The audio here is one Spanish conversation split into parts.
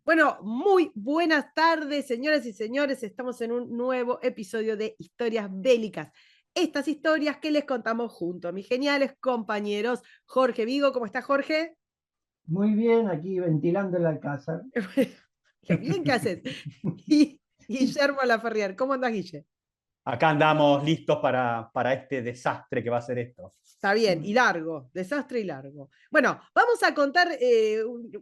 Bueno, muy buenas tardes, señoras y señores. Estamos en un nuevo episodio de Historias Bélicas. Estas historias que les contamos junto a mis geniales compañeros. Jorge Vigo, ¿cómo está Jorge? Muy bien, aquí ventilando el Alcázar. Lo bien que haces. Y Guillermo Laferrier, ¿cómo andás, Guille? Acá andamos listos para este desastre que va a ser esto. Está bien, y largo, desastre y largo. Bueno, vamos a contar,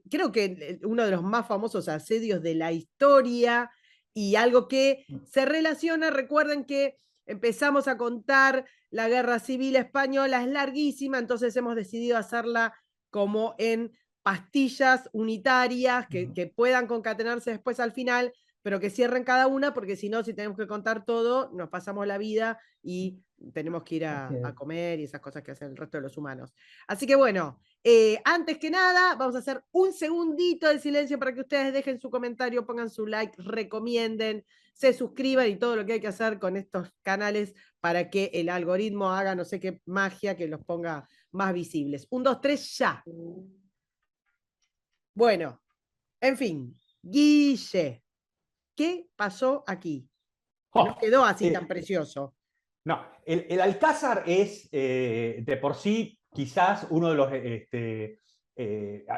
creo que uno de los más famosos asedios de la historia y algo que se relaciona, recuerden que empezamos a contar la Guerra Civil Española, es larguísima, entonces hemos decidido hacerla como en pastillas unitarias que puedan concatenarse después al final, pero que cierren cada una, porque si no, si tenemos que contar todo, nos pasamos la vida y tenemos que ir a comer y esas cosas que hacen el resto de los humanos. Así que bueno, antes que nada, vamos a hacer un segundito de silencio para que ustedes dejen su comentario, pongan su like, recomienden, se suscriban y todo lo que hay que hacer con estos canales para que el algoritmo haga no sé qué magia que los ponga más visibles. 1, 2, 3, ya. Bueno, en fin, Guille, ¿qué pasó aquí? Que no quedó así tan precioso. No, el Alcázar es de por sí quizás uno de los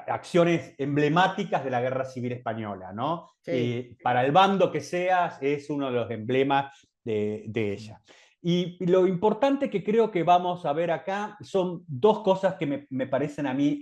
acciones emblemáticas de la Guerra Civil Española, ¿no? Sí. Para el bando que seas, es uno de los emblemas de ella. Y lo importante que creo que vamos a ver acá son dos cosas que me parecen a mí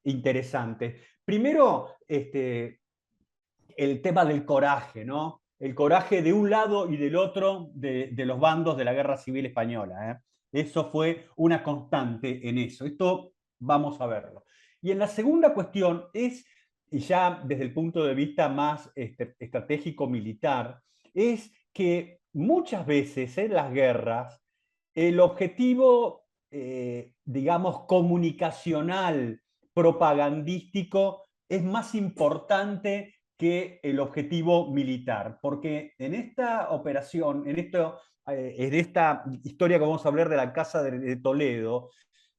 interesantes. Primero, el tema del coraje, ¿no? El coraje de un lado y del otro de los bandos de la Guerra Civil Española. Eso fue una constante en eso. Esto vamos a verlo. Y en la segunda cuestión es, y ya desde el punto de vista más estratégico militar, es que muchas veces en las guerras el objetivo, digamos, comunicacional, propagandístico, es más importante que el objetivo militar, porque en esta operación, en esta historia que vamos a hablar de la Casa de Toledo,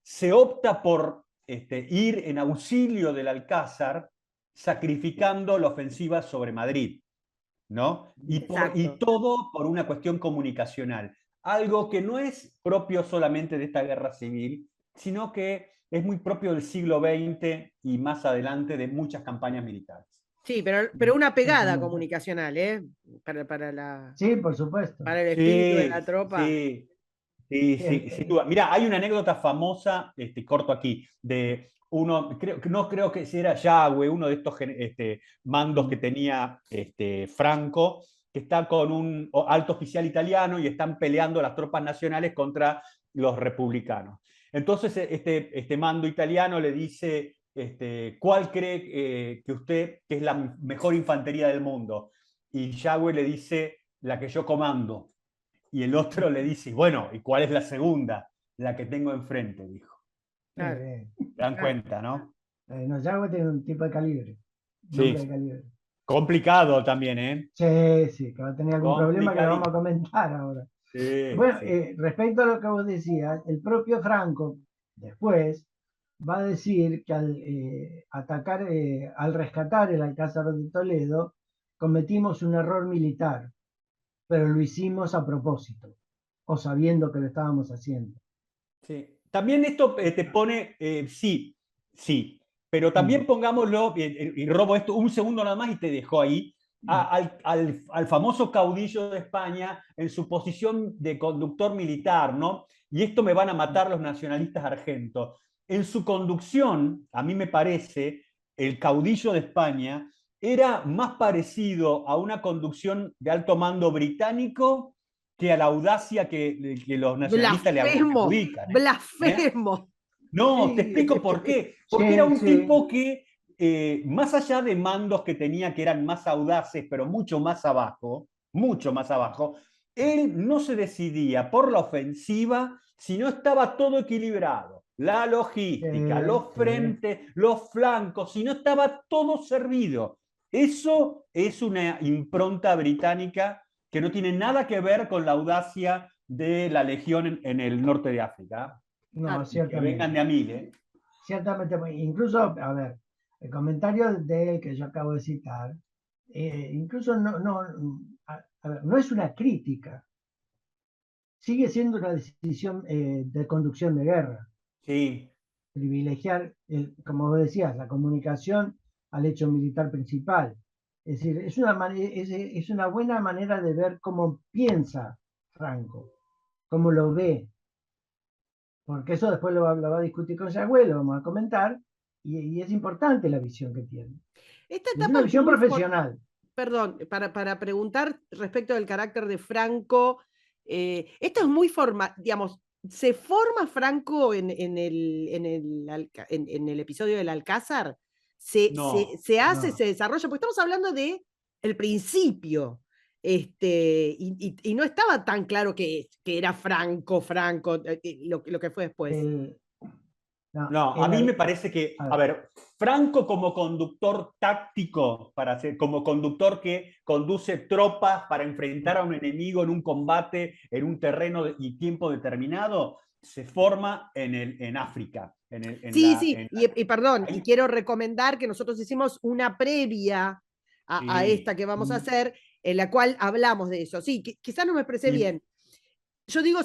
se opta por ir en auxilio del Alcázar, sacrificando la ofensiva sobre Madrid, ¿no? Y todo por una cuestión comunicacional, algo que no es propio solamente de esta guerra civil, sino que es muy propio del siglo XX y más adelante de muchas campañas militares. Sí, pero una pegada comunicacional, ¿eh? Sí, por supuesto. Para el espíritu de la Sí, tropa. sí, sí, sí, sin duda. Mira, hay una anécdota famosa, corto aquí, de uno, no creo que si era Yagüe, uno de estos mandos que tenía Franco, que está con un alto oficial italiano y están peleando las tropas nacionales contra los republicanos. Entonces este mando italiano le dice, ¿cuál cree que usted que es la mejor infantería del mundo? Y Yagüe le dice, la que yo comando. Y el otro le dice, bueno, ¿y cuál es la segunda? La que tengo enfrente, dijo. Claro, ¿Se dan claro. cuenta, no? No, Yago tiene un tipo de calibre, nombre de Sí, calibre. complicado también, ¿eh? Sí, sí, que va a tener algún problema que lo vamos a Complicadito. comentar ahora. Sí, Bueno, sí. respecto a lo que vos decías, el propio Franco después va a decir que al atacar, al rescatar el Alcázar de Toledo, cometimos un error militar, pero lo hicimos a propósito, o sabiendo que lo estábamos haciendo. Sí. También esto te pone, sí, sí, pero también pongámoslo, y robo esto un segundo nada más y te dejo ahí, al famoso caudillo de España en su posición de conductor militar, ¿no? Y esto me van a matar los nacionalistas argentos. En su conducción, a mí me parece, el caudillo de España era más parecido a una conducción de alto mando británico que a la audacia que los nacionalistas le Blasfemo, adjudican. ¿Eh? blasfemo. No, te Sí, explico por qué. Porque era sí, un sí. tipo que, más allá de mandos que tenía que eran más audaces, pero mucho más abajo, él no se decidía por la ofensiva si no estaba todo equilibrado. La logística, los Sí. frentes, los flancos, si no estaba todo servido. Eso es una impronta británica que no tiene nada que ver con la audacia de la legión en el norte de África. No, Y que vengan ciertamente. de a mil, ¿eh? Ciertamente, incluso, a ver, El comentario de él que yo acabo de citar, incluso no es una crítica, sigue siendo una decisión de conducción de guerra. Sí. Privilegiar, como vos decías, la comunicación al hecho militar principal. Es decir, es una buena manera de ver cómo piensa Franco, cómo lo ve, porque eso después lo va a discutir con Yagüe, lo vamos a comentar, y es importante la visión que tiene. Esta Es etapa una es visión muy profesional. Perdón, para preguntar respecto del carácter de Franco, esto es muy digamos, ¿se forma Franco en el episodio del Alcázar? No, Se hace, No. se desarrolla? Porque estamos hablando de el principio. Y no estaba tan claro que era Franco, lo que fue después. El, no, no, a mí me parece a que, a ver, ver, Franco como conductor táctico, como conductor que conduce tropas para enfrentar a un enemigo en un combate, en un terreno y tiempo determinado, se forma en África. Sí, sí, y perdón, y Ahí, quiero recomendar que nosotros hicimos una previa a esta sí, que vamos a hacer, en la cual hablamos de eso. Sí, quizás no me expresé y, bien. Yo digo,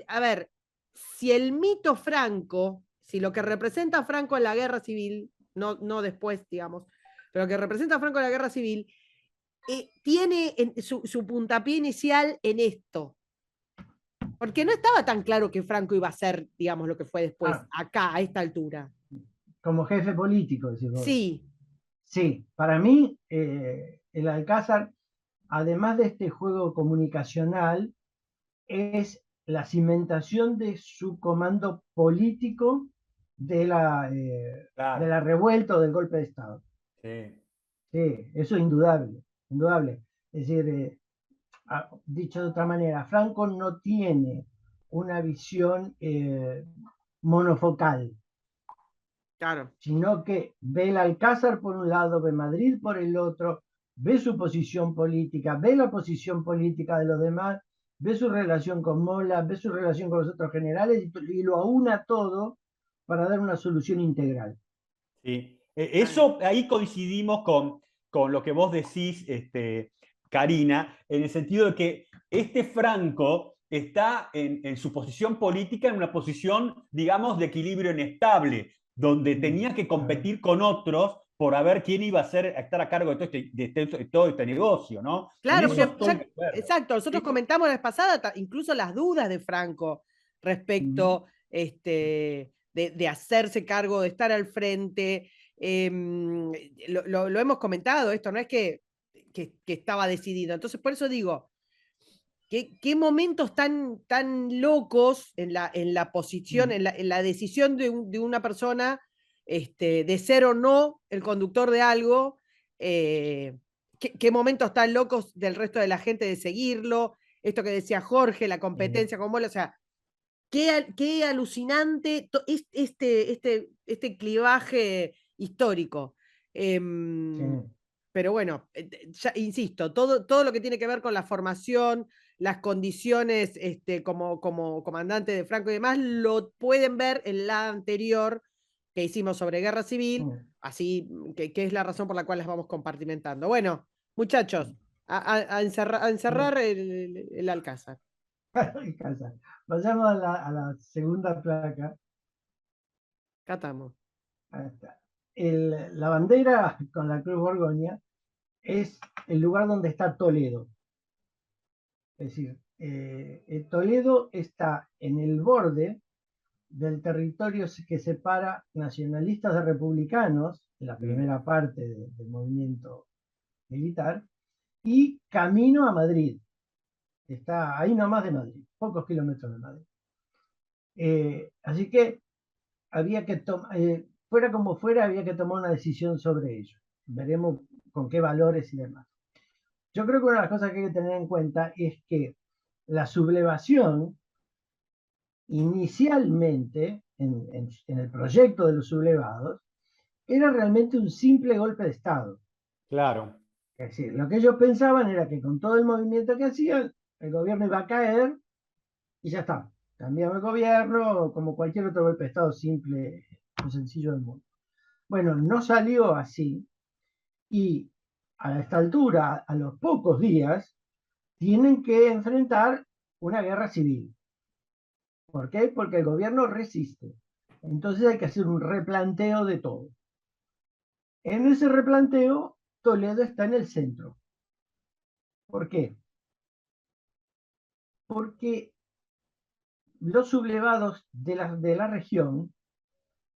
a ver, si el mito Franco, si lo que representa a Franco en la guerra civil, no después, digamos, pero lo que representa a Franco en la guerra civil, tiene su puntapié inicial en esto. Porque no estaba tan claro que Franco iba a ser, digamos, lo que fue después, ah, acá, a esta altura. como jefe político, decís vos. Sí, Sí, para mí, el Alcázar, además de este juego comunicacional, es la cimentación de su comando político de claro, la revuelta o del golpe de Estado. sí, Sí, eso es indudable, indudable. Es decir, dicho de otra manera, Franco no tiene una visión monofocal, claro. sino que ve el Alcázar por un lado, ve Madrid por el otro, ve su posición política, ve la posición política de los demás, ve su relación con Mola, ve su relación con los otros generales y lo aúna todo para dar una solución integral. sí. Ah, Eso, ahí coincidimos con lo que vos decís, Karina, en el sentido de que este Franco está en su posición política en una posición, digamos, de equilibrio inestable, donde tenía que Claro. competir con otros por a ver quién iba a estar a cargo de todo este negocio, ¿no? En claro, eso porque estoy ya, de acuerdo. exacto, nosotros Eso, comentamos la vez pasada incluso las dudas de Franco respecto de hacerse cargo, de estar al frente. Lo hemos comentado, esto no es que estaba decidido. Entonces, por eso digo, qué momentos tan locos en la posición, en la decisión de una persona de ser o no el conductor de algo, qué momentos tan locos del resto de la gente de seguirlo, esto que decía Jorge, la competencia con Mola, o sea, qué alucinante este clivaje histórico. Sí. Pero bueno, ya, insisto, todo lo que tiene que ver con la formación, las condiciones como comandante de Franco y demás, lo pueden ver en la anterior que hicimos sobre guerra civil, así que es la razón por la cual las vamos compartimentando. Bueno, muchachos, a encerrar el Alcázar. Vayamos a la segunda placa. Catamos. Ahí está. La bandera con la Cruz Borgoña es el lugar donde está Toledo. Es decir, Toledo está en el borde del territorio que separa nacionalistas de republicanos, en la primera parte del movimiento militar, y camino a Madrid. Está ahí nomás de Madrid, pocos kilómetros de Madrid. Así que había que tomar, fuera como fuera, había que tomar una decisión sobre ello. Veremos con qué valores y demás. Yo creo que una de las cosas que hay que tener en cuenta es que la sublevación, inicialmente, en el proyecto de los sublevados, era realmente un simple golpe de Estado. claro. Es decir, lo que ellos pensaban era que con todo el movimiento que hacían, el gobierno iba a caer y ya está. Cambiaba el gobierno como cualquier otro golpe de Estado simple o sencillo del mundo. Bueno, no salió así y a esta altura, a los pocos días, tienen que enfrentar una guerra civil. ¿Por qué? Porque el gobierno resiste. Entonces hay que hacer un replanteo de todo. En ese replanteo, Toledo está en el centro. ¿Por qué? Porque los sublevados de la región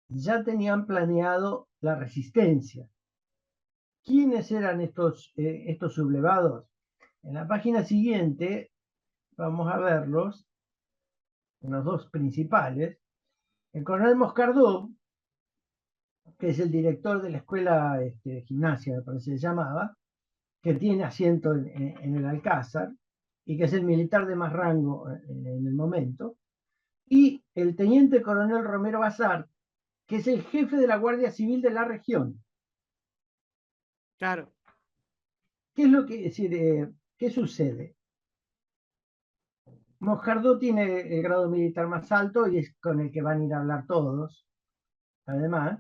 ya tenían planeado la resistencia. ¿Quiénes eran estos sublevados? En la página siguiente vamos a verlos, los dos principales. El coronel Moscardó, que es el director de la escuela de gimnasia, me parece que se llamaba, que tiene asiento en el Alcázar y que es el militar de más rango en el momento, y el teniente coronel Romero Bazar, que es el jefe de la Guardia Civil de la región. Claro. ¿Qué es lo que qué sucede? Moscardó tiene el grado militar más alto y es con el que van a ir a hablar todos, además,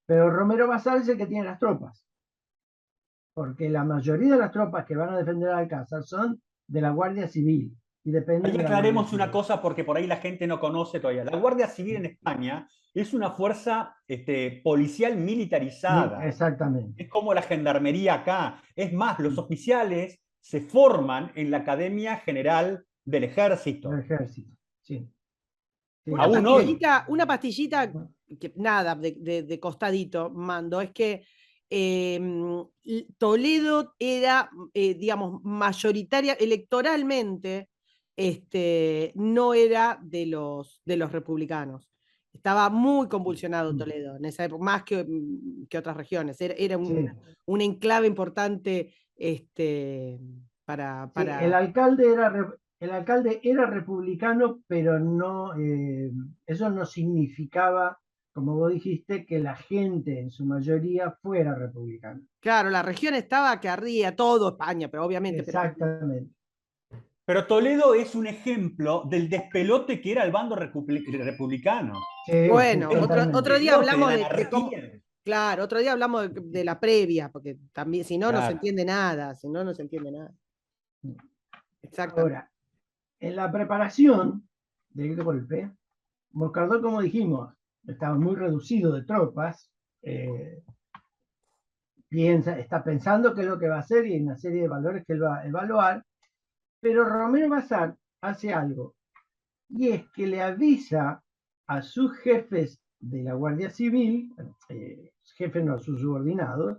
pero Romero Bazar es el que tiene las tropas, porque la mayoría de las tropas que van a defender al Alcázar son de la Guardia Civil y dependen Ahí de la Guardia aclaremos una Civil. cosa porque por ahí la gente no conoce todavía. La Guardia Civil en España es una fuerza policial militarizada. Exactamente. Es como la gendarmería acá. Es más, los oficiales se forman en la Academia General del El Ejército. ejército, sí. Sí, Aún hoy. Una pastillita que nada, de costadito, mando, es que Toledo era, digamos, mayoritaria, electoralmente, no era de los republicanos. Estaba muy convulsionado Toledo en esa época, más que otras regiones. Era sí. un enclave importante Sí, para... el alcalde era republicano, pero no, eso no significaba, como vos dijiste, que la gente en su mayoría fuera republicana. Claro, la región estaba que ardía todo España, pero obviamente, pero Exactamente. Pero Toledo es un ejemplo del despelote que era el bando republicano. Sí, sí, bueno, otro totalmente. día Despelote, de hablamos la de cómo, anarquía. claro, otro día hablamos de la previa, porque también, si no, no se Claro. entiende nada, si no, no se entiende nada. Exactamente. Ahora, en la preparación del golpe, Moscardó, como dijimos, estaba muy reducido de tropas, está pensando qué es lo que va a hacer y hay una serie de valores que él va a evaluar, pero Romero Bazar hace algo, y es que le avisa a sus jefes de la Guardia Civil, jefes no, sus subordinados,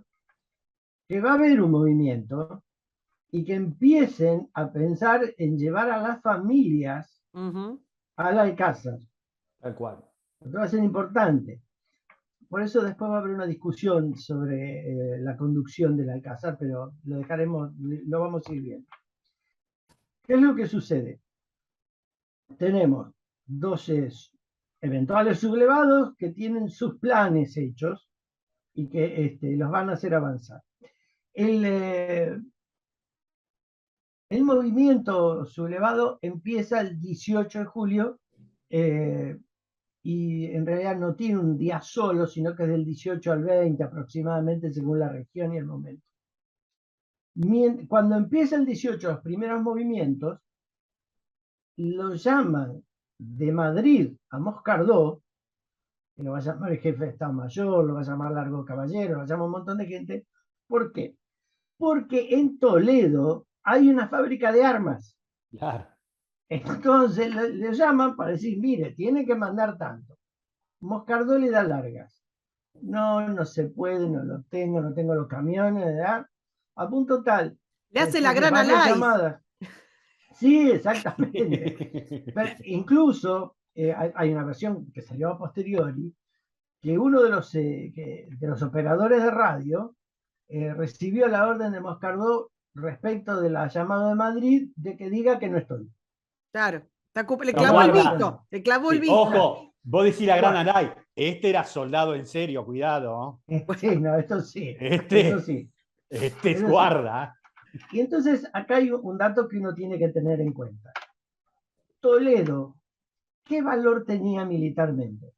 que va a haber un movimiento y que empiecen a pensar en llevar a las familias Ujú. al Alcázar. Tal cual. Esto va a ser importante. Por eso después va a haber una discusión sobre la conducción del Alcázar, pero lo dejaremos, lo vamos a ir viendo. ¿Qué es lo que sucede? Tenemos 12 eventuales sublevados que tienen sus planes hechos y que los van a hacer avanzar. El movimiento sublevado empieza el 18 de julio y en realidad no tiene un día solo, sino que es del 18 al 20 aproximadamente, según la región y el momento. Cuando empieza el 18, los primeros movimientos, lo llaman de Madrid a Moscardó, que lo va a llamar el jefe de Estado Mayor, lo va a llamar Largo Caballero, lo va a llamar un montón de gente. ¿Por qué? Porque en Toledo hay una fábrica de armas. Claro. Entonces le llaman para decir, mire, tiene que mandar tanto. Moscardó le da largas. No, no se puede, no tengo los camiones, ¿verdad? A punto tal, Le hace la después de gran varias Alais. llamadas. Sí, exactamente. Pero incluso hay una versión que salió a posteriori, que uno de los operadores de radio recibió la orden de Moscardó respecto de la llamada de Madrid de que diga que no estoy. Claro. Le Pero clavó el guarda. visto. Le clavó el Sí, visto. ojo, vos decís la gran Bueno, Aray. Este era soldado en serio, cuidado. sí, no, esto sí, eso Este, sí, este eso sí. guarda. Y entonces acá hay un dato que uno tiene que tener en cuenta. Toledo, ¿qué valor tenía militarmente?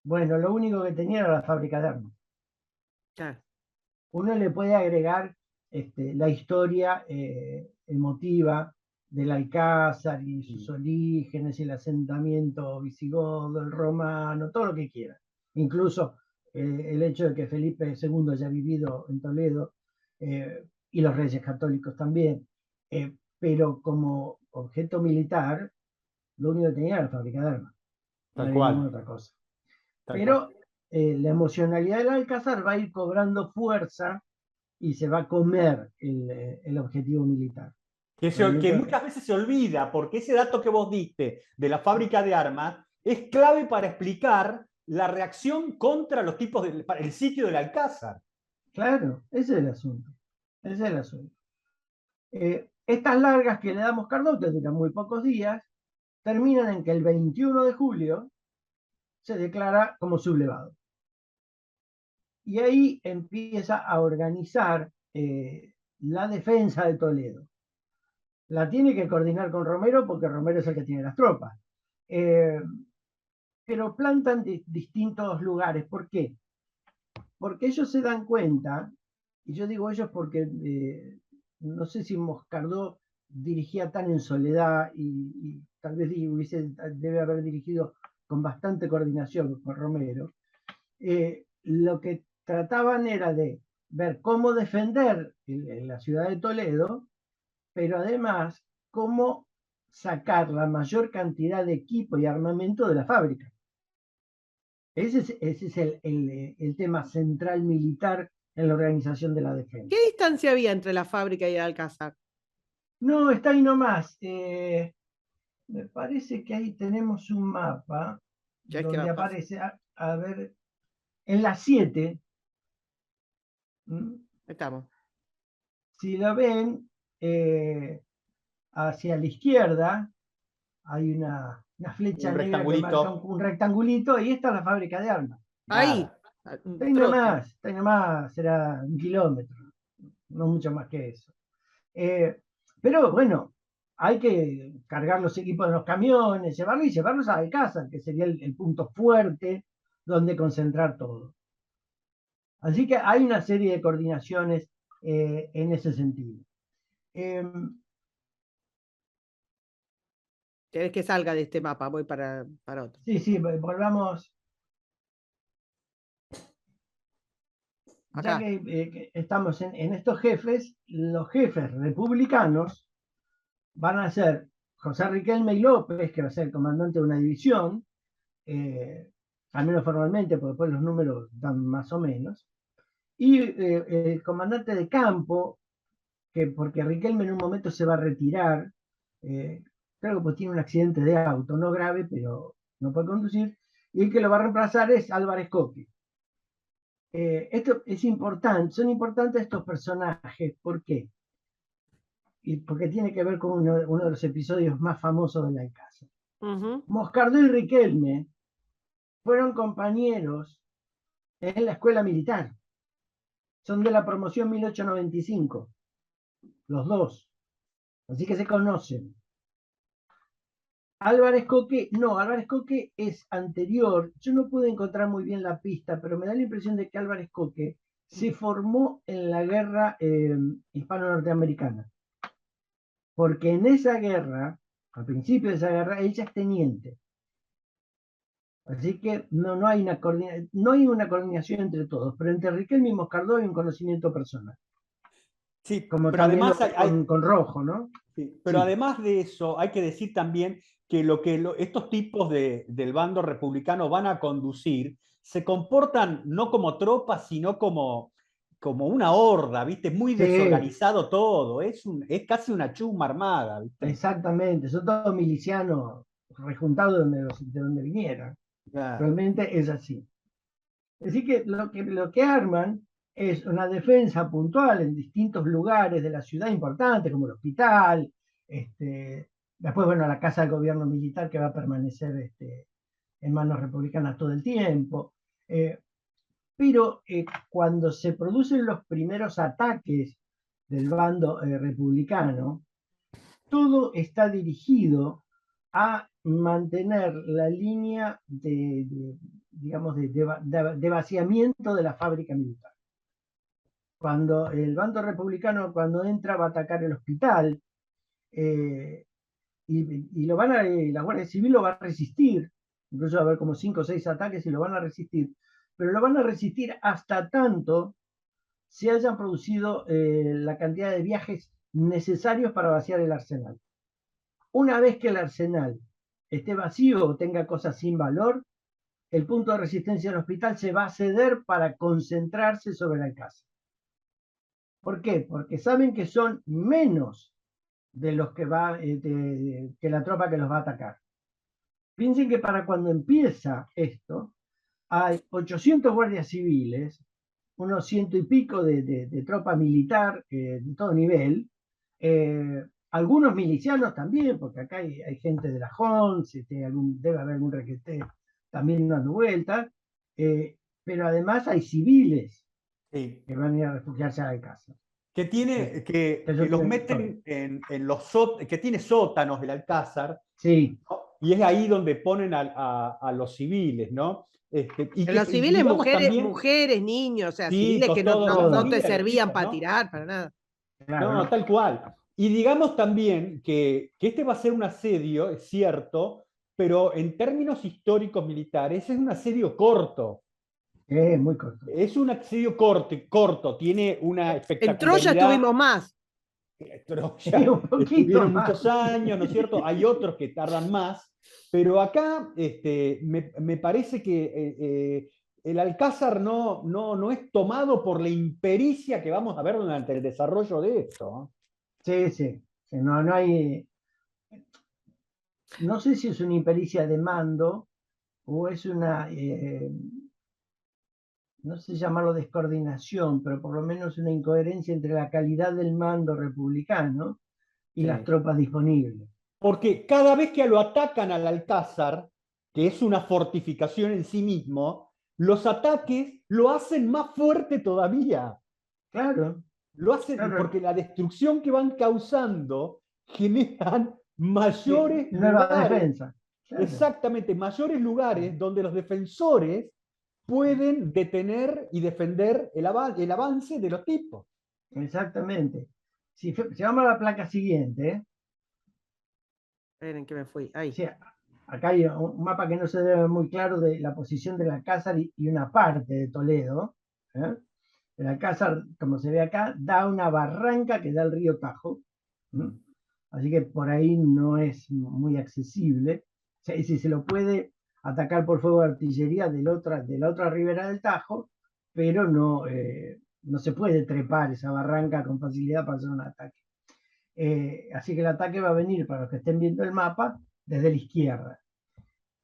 Bueno, lo único que tenía era la fábrica de armas. Claro. Uno le puede agregar la historia emotiva del Alcázar y sus orígenes, y el asentamiento visigodo, el romano, todo lo que quiera. Incluso el hecho de que Felipe II haya vivido en Toledo, y los reyes católicos también. Pero como objeto militar, lo único que tenía era la fábrica de armas. No Tal había ninguna cual, otra cosa. tal cual. Pero la emocionalidad del Alcázar va a ir cobrando fuerza y se va a comer el objetivo militar. Que Realmente, muchas veces se olvida, porque ese dato que vos diste de la fábrica de armas es clave para explicar la reacción contra los tipos del el sitio del Alcázar. claro, ese es el asunto. Ese es el asunto. Estas largas que le damos Cardón, que duran muy pocos días, terminan en que el 21 de julio se declara como sublevado. Y ahí empieza a organizar la defensa de Toledo. La tiene que coordinar con Romero, porque Romero es el que tiene las tropas. Pero plantan distintos lugares. ¿Por qué? Porque ellos se dan cuenta, y yo digo ellos porque no sé si Moscardó dirigía tan en soledad, y tal vez debe haber dirigido con bastante coordinación con Romero. Lo que trataban era de ver cómo defender la ciudad de Toledo, pero además cómo sacar la mayor cantidad de equipo y armamento de la fábrica. Ese es el tema central militar en la organización de la ¿Qué defensa. distancia había entre la fábrica y el Alcázar? No, está ahí nomás. Me parece que ahí tenemos un mapa Ya es que va donde a pasar. aparece, a ver, en las 7. Estamos. Si lo ven, hacia la izquierda hay una flecha Un negra que marca rectangulito. un rectangulito, y esta es la fábrica de armas. Ahí, Claro. un trote. Está ahí nomás, será 1 kilómetro, no mucho más que eso. Pero bueno, hay que cargar los equipos de los camiones, llevarlos a Alcázar, que sería el punto fuerte donde concentrar todo. Así que hay una serie de coordinaciones en ese sentido. Eh, ¿Querés que salga de este mapa? Voy para otro. sí, sí, volvamos. Ya Acá. que estamos en estos jefes, los jefes republicanos van a ser José Riquelme y López, que va a ser el comandante de una división, al menos formalmente, porque después los números dan más o menos, y el comandante de campo, que porque Riquelme en un momento se va a retirar, creo que pues tiene un accidente de auto, no grave, pero no puede conducir, y el que lo va a reemplazar es Álvarez Coque. Esto es importante, son importantes estos personajes. ¿Por qué? Y porque tiene que ver con uno de los episodios más famosos de la Alcázar. Moscardó y Riquelme fueron compañeros en la escuela militar. Son de la promoción 1895, los dos. Así que se conocen. Álvarez Coque es anterior. Yo no pude encontrar muy bien la pista, pero me da la impresión de que Álvarez Coque se formó en la guerra hispano-norteamericana. Porque en esa guerra, al principio de esa guerra, ella es teniente. Así que no hay una coordinación entre todos, pero entre Riquelme y Moscardó hay un conocimiento personal. Sí, Como pero también además lo hay con Rojo, ¿no? sí, pero Sí, además de eso, hay que decir también que estos tipos del bando republicano van a conducir se comportan no como tropas, sino como una horda, ¿viste? Muy sí, desorganizado todo, es casi una chusma armada, ¿viste? exactamente. Son todos milicianos rejuntados de donde vinieran. Claro. Realmente es así. Así que lo que arman es una defensa puntual en distintos lugares de la ciudad importantes, como el hospital, después, bueno, la casa del gobierno militar, que va a permanecer en manos republicanas todo el tiempo. Pero cuando se producen los primeros ataques del bando republicano, todo está dirigido a mantener la línea digamos, de vaciamiento de la fábrica militar. Cuando el bando republicano, cuando entra, va a atacar el hospital, y la Guardia Civil lo va a resistir, incluso va a haber como 5 o 6 ataques y lo van a resistir, pero lo van a resistir hasta tanto se hayan producido la cantidad de viajes necesarios para vaciar el arsenal. Una vez que el arsenal esté vacío o tenga cosas sin valor, el punto de resistencia del hospital se va a ceder para concentrarse sobre el Alcázar. ¿Por qué? Porque saben que son menos de los que que la tropa que los va a atacar. Piensen que para cuando empieza esto, hay 800 guardias civiles, unos 100 y pico de tropa militar de todo nivel, algunos milicianos también, porque acá hay gente de la JONS, debe haber algún requete también dando vueltas, pero además hay civiles que van a ir a refugiarse a la casa. Que tiene, que los meten en los que tiene sótanos el Alcázar, sí. ¿no? Y es ahí donde ponen a los civiles, ¿no? Y los civiles, mujeres, niños, o sea, sí, civiles que no te servían para tirar, para nada. Claro, no, tal cual. Y digamos también que este va a ser un asedio, es cierto, pero en términos históricos militares es un asedio corto. Muy corto. Es un asedio corto, tiene una espectacularidad. En Troya tuvimos más. Troya tuvieron muchos años, ¿no es cierto? Hay otros que tardan más, pero acá me parece que el Alcázar no es tomado por la impericia que vamos a ver durante el desarrollo de esto. Sí. No hay. No sé si es una impericia de mando o es una. No sé llamarlo descoordinación, pero por lo menos una incoherencia entre la calidad del mando republicano y las tropas disponibles. Porque cada vez que lo atacan al Alcázar, que es una fortificación en sí mismo, los ataques lo hacen más fuerte todavía. Claro. Lo hacen porque la destrucción que van causando generan mayores lugares. Defensa. Claro. Exactamente, mayores lugares donde los defensores pueden detener y defender el avance de los tipos. Exactamente. Si vamos a la placa siguiente. Esperen que me fui. Ahí. Sí, acá hay un mapa que no se ve muy claro de la posición del Alcázar y una parte de Toledo. El Alcázar, como se ve acá, da una barranca que da al río Tajo. Así que por ahí no es muy accesible. O sea, si se lo puede atacar por fuego de artillería de la otra ribera del Tajo, pero no se puede trepar esa barranca con facilidad para hacer un ataque. Así que el ataque va a venir, para los que estén viendo el mapa, desde la izquierda.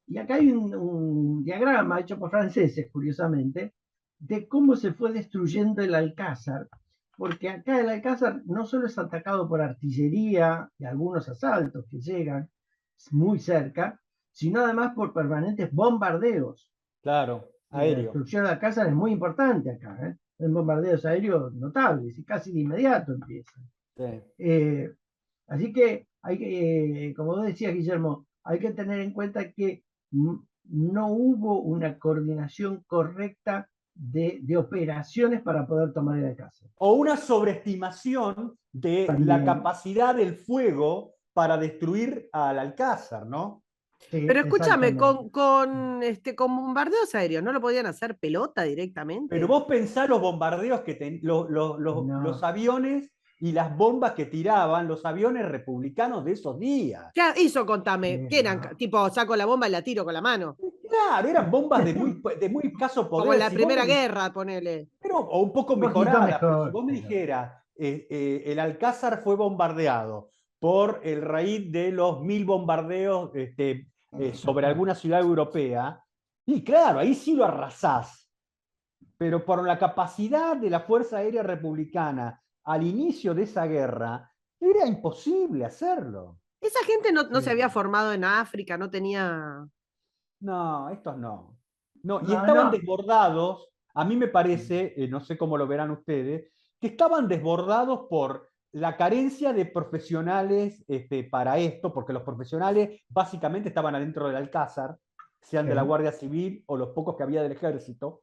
Y acá hay un diagrama hecho por franceses, curiosamente, de cómo se fue destruyendo el Alcázar, porque acá el Alcázar no solo es atacado por artillería y algunos asaltos que llegan muy cerca, sino además por permanentes bombardeos. Claro, aéreo. La destrucción del Alcázar es muy importante acá, hay bombardeos aéreos notables y casi de inmediato empiezan. Sí. Así que, como decía Guillermo, hay que tener en cuenta que no hubo una coordinación correcta de operaciones para poder tomar el Alcázar. O una sobreestimación de también la capacidad del fuego para destruir al Alcázar, ¿no? Sí, pero escúchame, con bombardeos aéreos, ¿no lo podían hacer pelota directamente? Pero vos pensás los bombardeos que los aviones y las bombas que tiraban los aviones republicanos de esos días. ¿Qué hizo? Contame. ¿Qué eran? Tipo, saco la bomba y la tiro con la mano. Claro, eran bombas de muy escaso poder. Como en la Primera Guerra, ponele. O un poco mejoradas. Pero si vos me dijeras, el Alcázar fue bombardeado por el raíz de los 1000 bombardeos sobre alguna ciudad europea, y claro, ahí sí lo arrasás. Pero por la capacidad de la Fuerza Aérea Republicana al inicio de esa guerra, era imposible hacerlo. Esa gente no se había formado en África, no tenía... No, estos no. Y estaban desbordados, a mí me parece, no sé cómo lo verán ustedes, que estaban desbordados por la carencia de profesionales para esto, porque los profesionales básicamente estaban adentro del Alcázar, sean de la Sí. Guardia Civil o los pocos que había del ejército,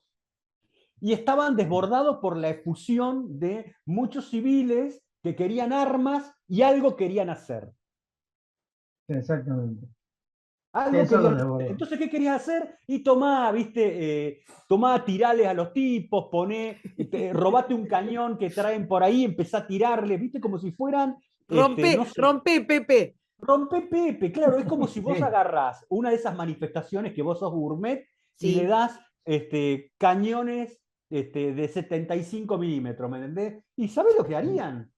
y estaban desbordados por la efusión de muchos civiles que querían armas y algo querían hacer. Exactamente. Sí, Algo eso lo querían hacer. desbordó. Entonces, ¿qué querías hacer? Y tomá, viste, tomá, tirales a los tipos, robate un cañón que traen por ahí, empezá a tirarle, viste, como si fueran, no Rompe, sé, rompe, Pepe. rompe Pepe, claro, es como si vos Sí, agarrás una de esas manifestaciones que vos sos gourmet y le Sí. das cañones de 75 milímetros, ¿me entendés? ¿Y sabés lo que harían?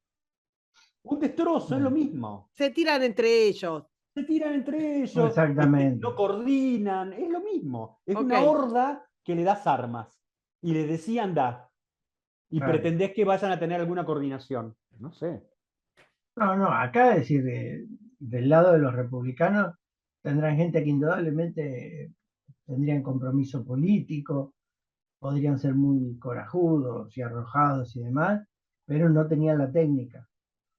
Un destrozo, es lo bueno, mismo. Se tiran entre ellos. Se tiran entre ellos, exactamente. no coordinan, es lo mismo. Es Ok. una horda que le das armas y le decís anda y Claro. pretendés que vayan a tener alguna coordinación. No sé. No, no, acá es decir, del lado de los republicanos tendrán gente que indudablemente tendrían compromiso político, podrían ser muy corajudos y arrojados y demás, pero no tenían la técnica,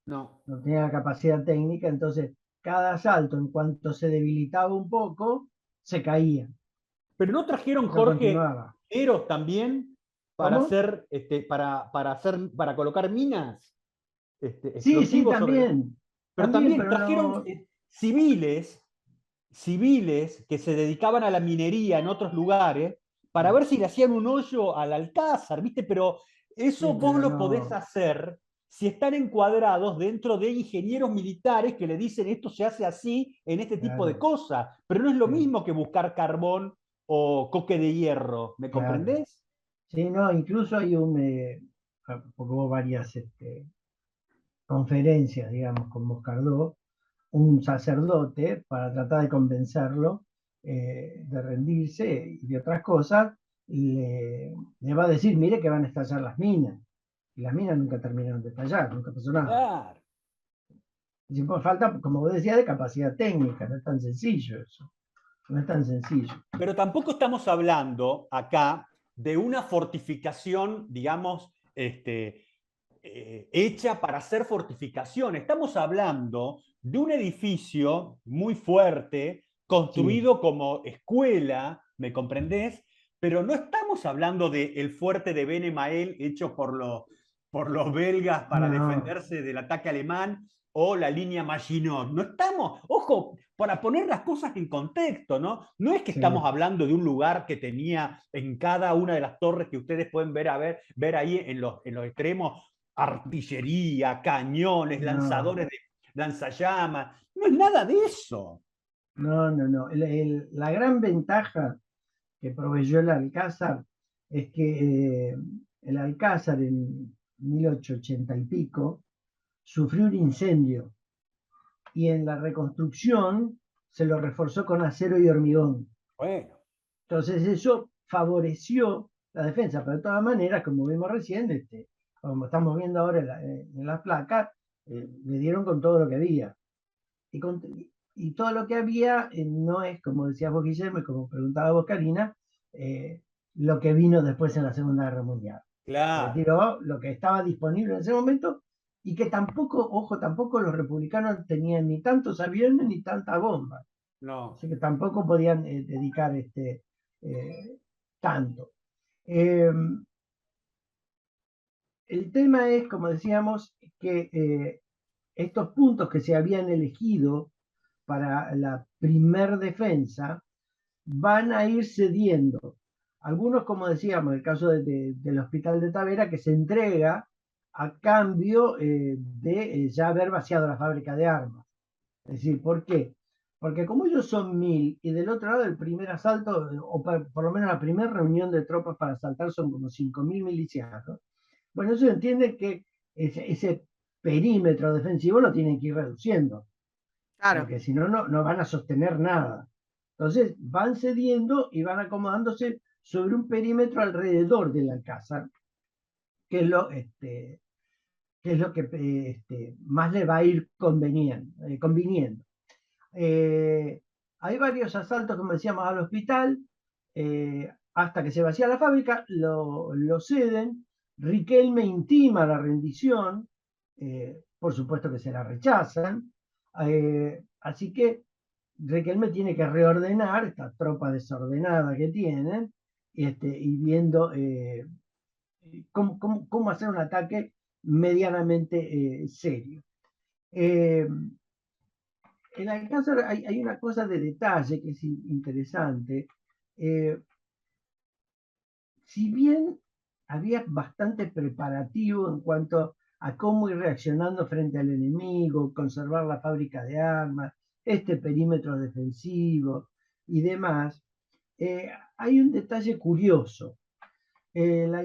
No. no tenían la capacidad técnica, entonces cada asalto, en cuanto se debilitaba un poco, se caía, Pero no trajeron, no Jorge, continuaba. mineros también para ¿Cómo? hacer, para colocar minas, Sí, sí, explosivos sobre la. Pero también, también pero trajeron no, civiles que se dedicaban a la minería en otros lugares para ver si le hacían un hoyo al Alcázar, ¿viste? Pero eso sí, vos pero lo podés no, hacer si están encuadrados dentro de ingenieros militares que le dicen esto se hace así en este tipo de claro, cosas. Pero no es lo sí, mismo que buscar carbón o coque de hierro, ¿me claro. comprendés? Sí, no, incluso hay porque hubo varias conferencias, digamos, con Moscardó, un sacerdote para tratar de convencerlo de rendirse y de otras cosas, le va a decir, mire que van a estallar las minas. Y las minas nunca terminaron de estallar, nunca pasó nada. Claro. Y pues falta, como vos decías, de capacidad técnica, no es tan sencillo eso, no es tan sencillo. Pero tampoco estamos hablando acá de una fortificación, digamos, hecha para hacer fortificación. Estamos hablando de un edificio muy fuerte, Sí, construido como escuela, ¿me comprendés? Pero no estamos hablando del fuerte de Ben Emael hecho por los belgas para no, defenderse del ataque alemán o la línea Maginot. No estamos, ojo, para poner las cosas en contexto, ¿no? No es que sí, estamos hablando de un lugar que tenía en cada una de las torres que ustedes pueden ver ahí en los extremos, artillería, cañones, no, lanzadores de lanzallamas. No es nada de eso. no. La gran ventaja que proveyó el Alcázar es que el Alcázar en 1880 y pico sufrió un incendio y en la reconstrucción se lo reforzó con acero y hormigón. Bueno, Entonces eso favoreció la defensa, pero de todas maneras, como vimos recién, como estamos viendo ahora en las placas, le dieron con todo lo que había. Y, con, y todo lo que había no es, como decías vos, Guillermo, y como preguntaba vos, Karina, lo que vino después en la Segunda Guerra Mundial. Se claro, tiró lo que estaba disponible en ese momento y que tampoco, ojo, tampoco los republicanos tenían ni tantos aviones ni tanta bomba. no. Así que tampoco podían dedicar tanto. Eh, el tema es, como decíamos, que estos puntos que se habían elegido para la primer defensa van a ir cediendo. Algunos, como decíamos, el caso del Hospital de Tavera, que se entrega a cambio de ya haber vaciado la fábrica de armas. Es decir, ¿por qué? Porque como ellos son 1000 y del otro lado el primer asalto, o por lo menos la primera reunión de tropas para asaltar son como 5000 milicianos, bueno, ellos entienden que ese perímetro defensivo lo tienen que ir reduciendo Claro. porque si no, no van a sostener nada. Entonces van cediendo y van acomodándose sobre un perímetro alrededor del Alcázar, que es lo que más le va a ir conviniendo. Hay varios asaltos, como decíamos, al hospital, hasta que se vacía la fábrica, lo ceden, Riquelme intima la rendición, por supuesto que se la rechazan, así que Riquelme tiene que reordenar esta tropa desordenada que tienen, y viendo cómo hacer un ataque medianamente serio. En Alcázar hay una cosa de detalle que es interesante. Si bien había bastante preparativo en cuanto a cómo ir reaccionando frente al enemigo, conservar la fábrica de armas, este perímetro defensivo y demás, hay un detalle curioso. La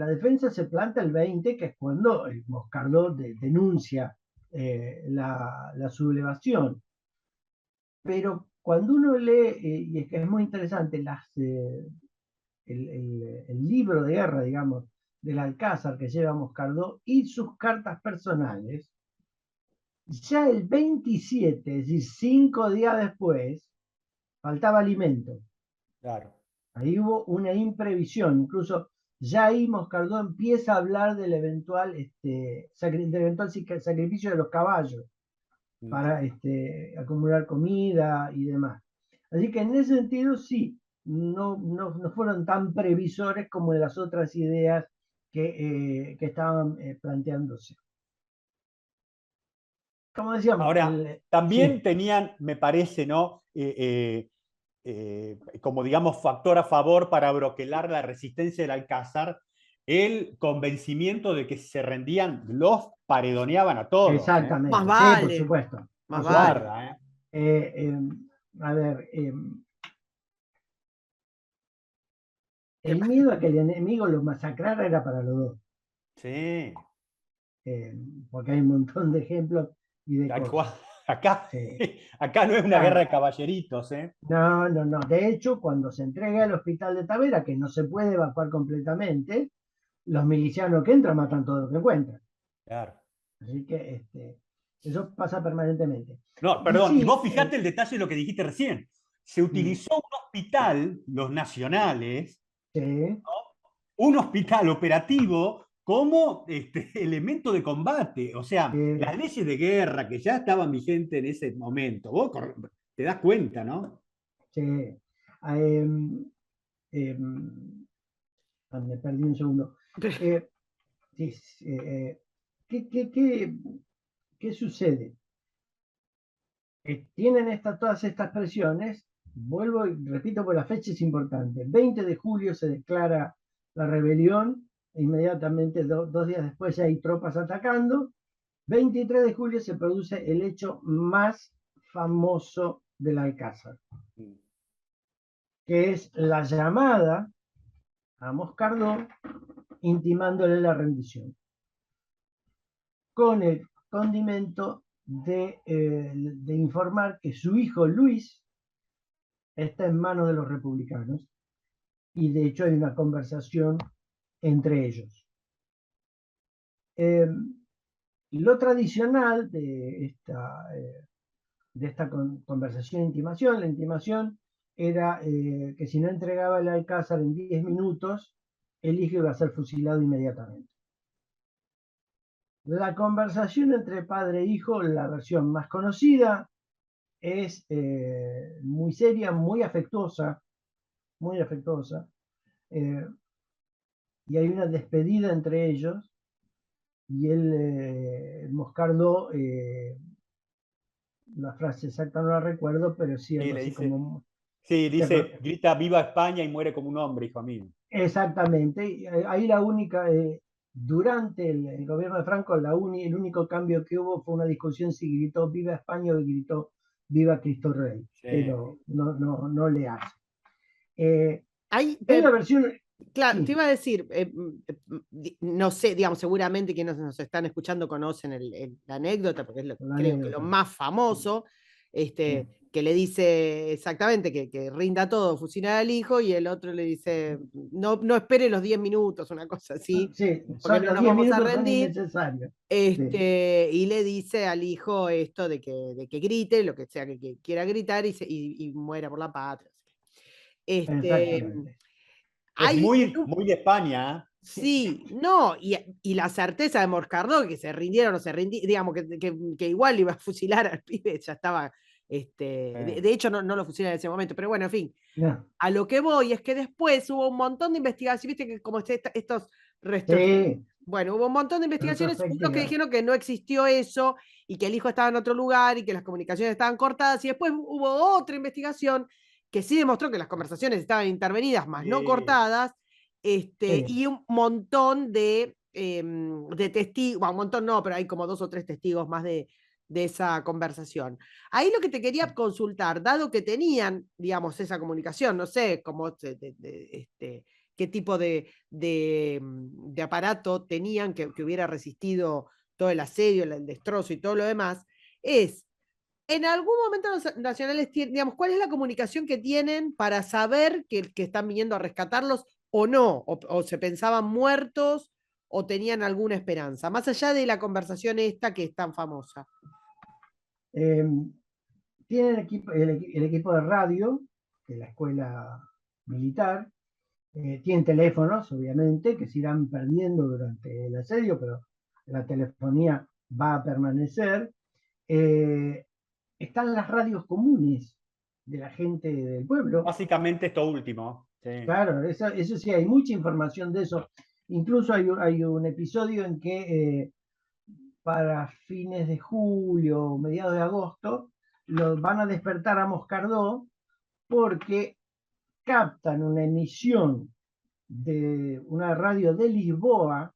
defensa se planta el 20, que es cuando el Moscardó denuncia la sublevación. Pero cuando uno lee, y es que es muy interesante, el libro de guerra, digamos, del Alcázar que lleva Moscardó y sus cartas personales, ya el 27, es decir, 5 días después, faltaba alimento. Claro. Ahí hubo una imprevisión, incluso ya ahí Moscardó empieza a hablar del eventual sacrificio de los caballos para acumular comida y demás. Así que en ese sentido sí, no fueron tan previsores como las otras ideas que estaban planteándose. Como decíamos, Ahora, también sí, tenían, me parece, ¿no? Como digamos factor a favor para broquelar la resistencia del Alcázar, el convencimiento de que si se rendían, los paredoneaban a todos. Más exactamente, sí, por vale, supuesto. más Por vale. supuesto. Guarda, A ver, el miedo a que el enemigo los masacrara era para los dos, Sí. porque hay un montón de ejemplos y de cosas. Acá, Sí. acá no es una guerra de caballeritos, ¿eh? No. De hecho, cuando se entrega el hospital de Tavera, que no se puede evacuar completamente, los milicianos que entran matan todo lo que encuentran. Claro. Así que eso pasa permanentemente. No, Y perdón, y sí, vos fijate el detalle de lo que dijiste recién. Se utilizó un hospital, los nacionales, sí, un hospital operativo como elemento de combate. O sea, las leyes de guerra que ya estaban vigentes en ese momento. Vos te das cuenta, ¿no? sí. Me perdí un segundo. Sí, ¿qué sucede? Tienen todas estas presiones, vuelvo y repito, porque la fecha es importante. 20 de julio se declara la rebelión, e inmediatamente 2 días después ya hay tropas atacando. 23 de julio se produce el hecho más famoso del Alcázar, que es la llamada a Moscardó intimándole la rendición, con el condimento de informar que su hijo Luis está en manos de los republicanos, y de hecho hay una conversación entre ellos. Lo tradicional de esta conversación e intimación, la intimación era que si no entregaba el Alcázar en 10 minutos, el hijo iba a ser fusilado inmediatamente. La conversación entre padre e hijo, la versión más conocida, es muy seria, muy afectuosa, y hay una despedida entre ellos, y Moscardó, la frase exacta no la recuerdo, pero sí Sí, algo le así dice, como... sí, dice, grita viva España y muere como un hombre, hijo mío. Exactamente, ahí la única, durante el gobierno de Franco, el único cambio que hubo fue una discusión si gritó viva España o gritó viva Cristo Rey, Sí. pero no le hace. Hay la versión... Claro, sí, te iba a decir, no sé, digamos, seguramente quienes nos están escuchando conocen la anécdota, porque es creo que lo más famoso, que le dice exactamente que rinda todo, fusilar al hijo, y el otro le dice, no espere los 10 minutos, una cosa así, sí, porque no los nos 10 vamos a minutos son rendir. innecesarios. Y le dice al hijo esto de que grite, lo que sea que quiera gritar, y muera por la patria. Exactamente. Es muy de España, ¿eh? Sí, no, y la certeza de Moscardó que se rindieron o se rindieron, digamos, que igual iba a fusilar al pibe, ya estaba De hecho, no lo fusilan en ese momento, pero bueno, en fin. No. A lo que voy es que después hubo un montón de investigaciones, viste que como estos restos. Sí, Bueno, hubo un montón de investigaciones, unos que retrospectiva. dijeron que no existió eso y que el hijo estaba en otro lugar y que las comunicaciones estaban cortadas, y después hubo otra investigación que sí demostró que las conversaciones estaban intervenidas, más no cortadas, Sí. y un montón de testigos, bueno, un montón no, pero hay como 2 o 3 testigos más de esa conversación. Ahí lo que te quería consultar, dado que tenían, digamos, esa comunicación, no sé cómo, qué tipo de aparato tenían que hubiera resistido todo el asedio, el destrozo y todo lo demás, es, en algún momento los nacionales, digamos, ¿cuál es la comunicación que tienen para saber que están viniendo a rescatarlos o no? O se pensaban muertos o tenían alguna esperanza, más allá de la conversación esta que es tan famosa. Tienen el equipo de radio de la escuela militar, tienen teléfonos, obviamente, que se irán perdiendo durante el asedio, pero la telefonía va a permanecer. Están las radios comunes de la gente del pueblo. Básicamente esto último. Sí. Claro, eso sí, hay mucha información de eso. Incluso hay un episodio en que para fines de julio, mediados de agosto, los van a despertar a Moscardó porque captan una emisión de una radio de Lisboa,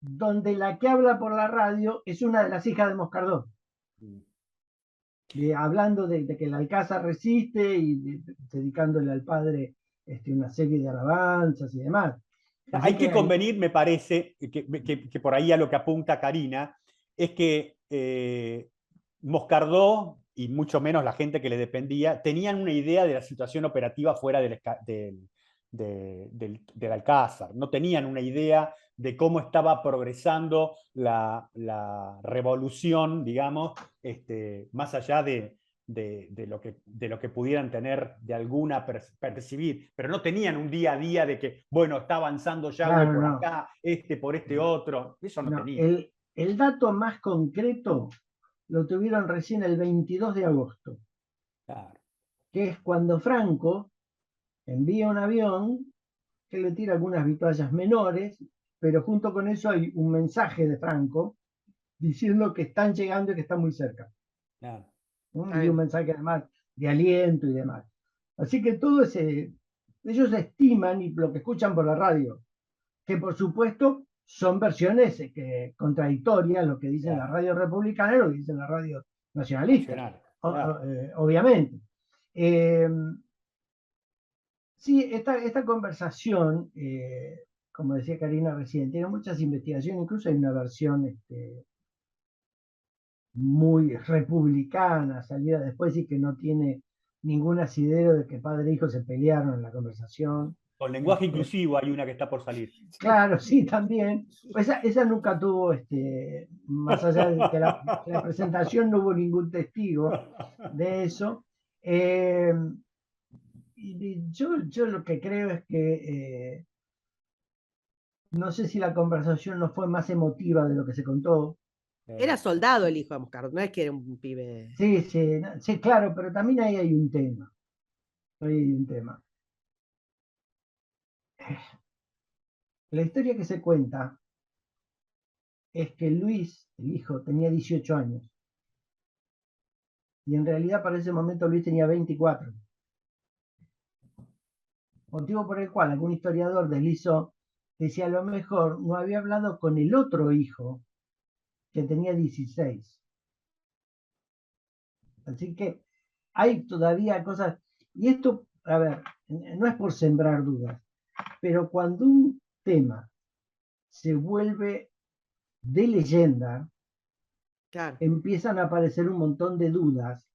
donde la que habla por la radio es una de las hijas de Moscardó. Hablando de que el Alcázar resiste y dedicándole al padre una serie de alabanzas y demás. Así hay que convenir, me parece, que por ahí a lo que apunta Karina, es que Moscardó, y mucho menos la gente que le dependía, tenían una idea de la situación operativa fuera del Alcázar. No tenían una idea de cómo estaba progresando la revolución, digamos, más allá de lo que pudieran tener de alguna percibir, pero no tenían un día a día de que, bueno, está avanzando Yahweh por acá, por este otro, eso no tenían. El dato más concreto lo tuvieron recién el 22 de agosto, claro, que es cuando Franco envía un avión que le tira algunas vituallas menores, pero junto con eso hay un mensaje de Franco diciendo que están llegando y que están muy cerca. claro. Y un mensaje además de aliento y demás. Así que todo ellos estiman y lo que escuchan por la radio, que por supuesto son versiones contradictorias, lo que dicen la radio republicana y lo que dicen la radio nacionalista, claro. Obviamente. Sí, esta conversación, como decía Karina recién, tiene muchas investigaciones, incluso hay una versión muy republicana, salida después y que no tiene ningún asidero de que padre e hijo se pelearon en la conversación. Con lenguaje inclusivo hay una que está por salir. Claro, sí, también. Esa nunca tuvo, más allá de que la presentación no hubo ningún testigo de eso. Yo lo que creo es que no sé si la conversación no fue más emotiva de lo que se contó. Era soldado el hijo de Moscardó, no es que era un pibe. Sí, claro, pero también ahí hay un tema. Ahí hay un tema. La historia que se cuenta es que Luis, el hijo, tenía 18 años. Y en realidad para ese momento Luis tenía 24. Motivo por el cual algún historiador deslizó que si a lo mejor no había hablado con el otro hijo, que tenía 16. Así que hay todavía cosas, y esto, a ver, no es por sembrar dudas, pero cuando un tema se vuelve de leyenda, Claro. empiezan a aparecer un montón de dudas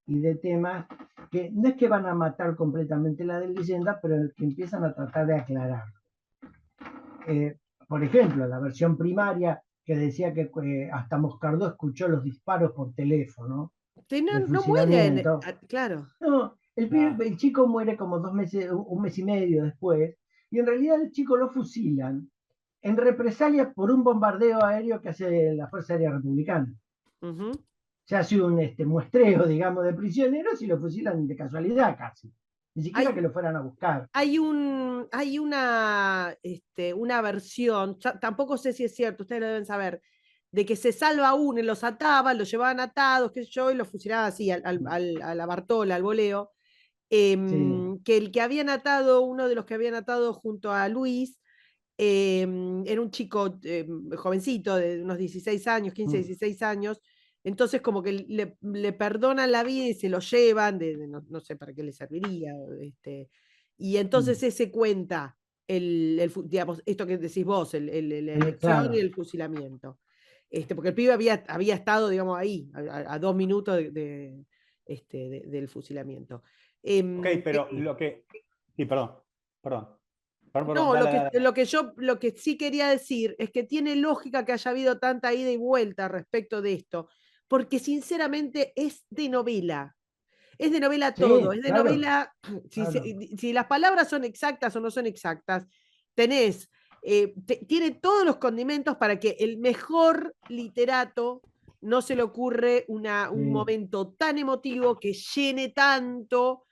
y de temas que no es que van a matar completamente la de leyenda, pero que empiezan a tratar de aclarar. Por ejemplo, la versión primaria que decía que hasta Moscardó escuchó los disparos por teléfono. Sí, no mueren, claro. No, el chico muere como 2 meses, un mes y medio después, y en realidad el chico lo fusilan en represalia por un bombardeo aéreo que hace la Fuerza Aérea Republicana. se hace un muestreo, digamos, de prisioneros y lo fusilan de casualidad casi. Ni siquiera Hay, que lo fueran a buscar. hay una versión, tampoco sé si es cierto, ustedes lo deben saber, de que se salva uno, y los ataban, los llevaban atados, qué sé yo, y los fusilaban así, a la Bartola, al voleo. Sí. Que el que habían atado, uno de los que habían atado junto a Luis, era un chico jovencito, de unos 16 años, 15, Mm, 16 años, entonces como que le perdonan la vida y se lo llevan, no sé para qué le serviría, y entonces mm. ese cuenta, digamos, esto que decís vos, la elección y Claro. el fusilamiento. Porque el pibe había estado, digamos, ahí, a 2 minutos del fusilamiento. Ok, Em, pero lo que... Sí, perdón, perdón. Perdón, perdón, no, dale, dale, dale. lo que sí quería decir es que tiene lógica que haya habido tanta ida y vuelta respecto de esto, porque sinceramente es de novela todo, Sí, es de claro, novela, claro. si las palabras son exactas o no son exactas, tenés, tiene todos los condimentos para que el mejor literato no se le ocurre un Sí, momento tan emotivo que llene tanto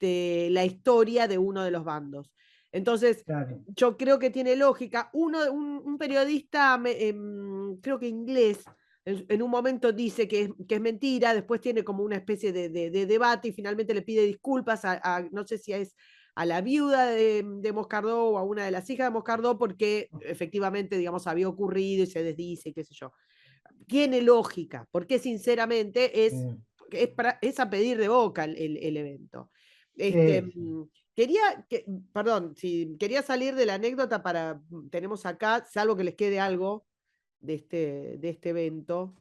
la historia de uno de los bandos. Entonces, claro. yo creo que tiene lógica. Un periodista, creo que inglés, en un momento dice que es mentira, después tiene como una especie de debate y finalmente le pide disculpas no sé si es a la viuda de Moscardó o a una de las hijas de Moscardó porque efectivamente, digamos, había ocurrido y se desdice y qué sé yo. Tiene lógica, porque sinceramente Sí, es a pedir de boca el evento. Este, sí, sí. perdón, si quería salir de la anécdota tenemos acá, salvo que les quede algo de este evento,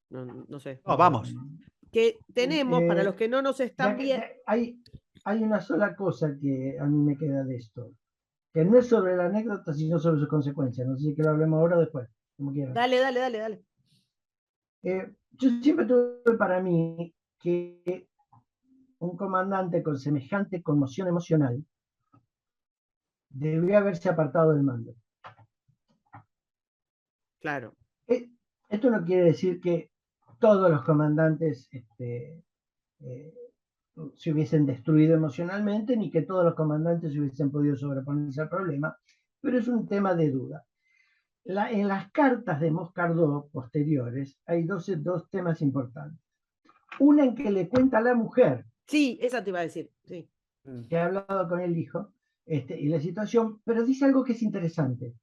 no sé, No, vamos. que tenemos, para los Eh, que no nos están viendo, hay una sola cosa que a mí me queda de esto, que no es sobre la anécdota, sino sobre sus consecuencias. No sé si que lo hablemos ahora o después, como quieran. dale, dale, dale, dale. Yo siempre tuve para mí que un comandante con semejante conmoción emocional debió haberse apartado del mando. Claro. Eh, Esto no quiere decir que todos los comandantes eh, se hubiesen destruido emocionalmente, ni que todos los comandantes hubiesen podido sobreponerse al problema, pero es un tema de duda. En las cartas de Moscardó posteriores hay dos temas importantes. Una en que le cuenta a la mujer Sí, esa te iba a decir, sí. que ha hablado con el hijo y la situación, pero dice algo que es interesante.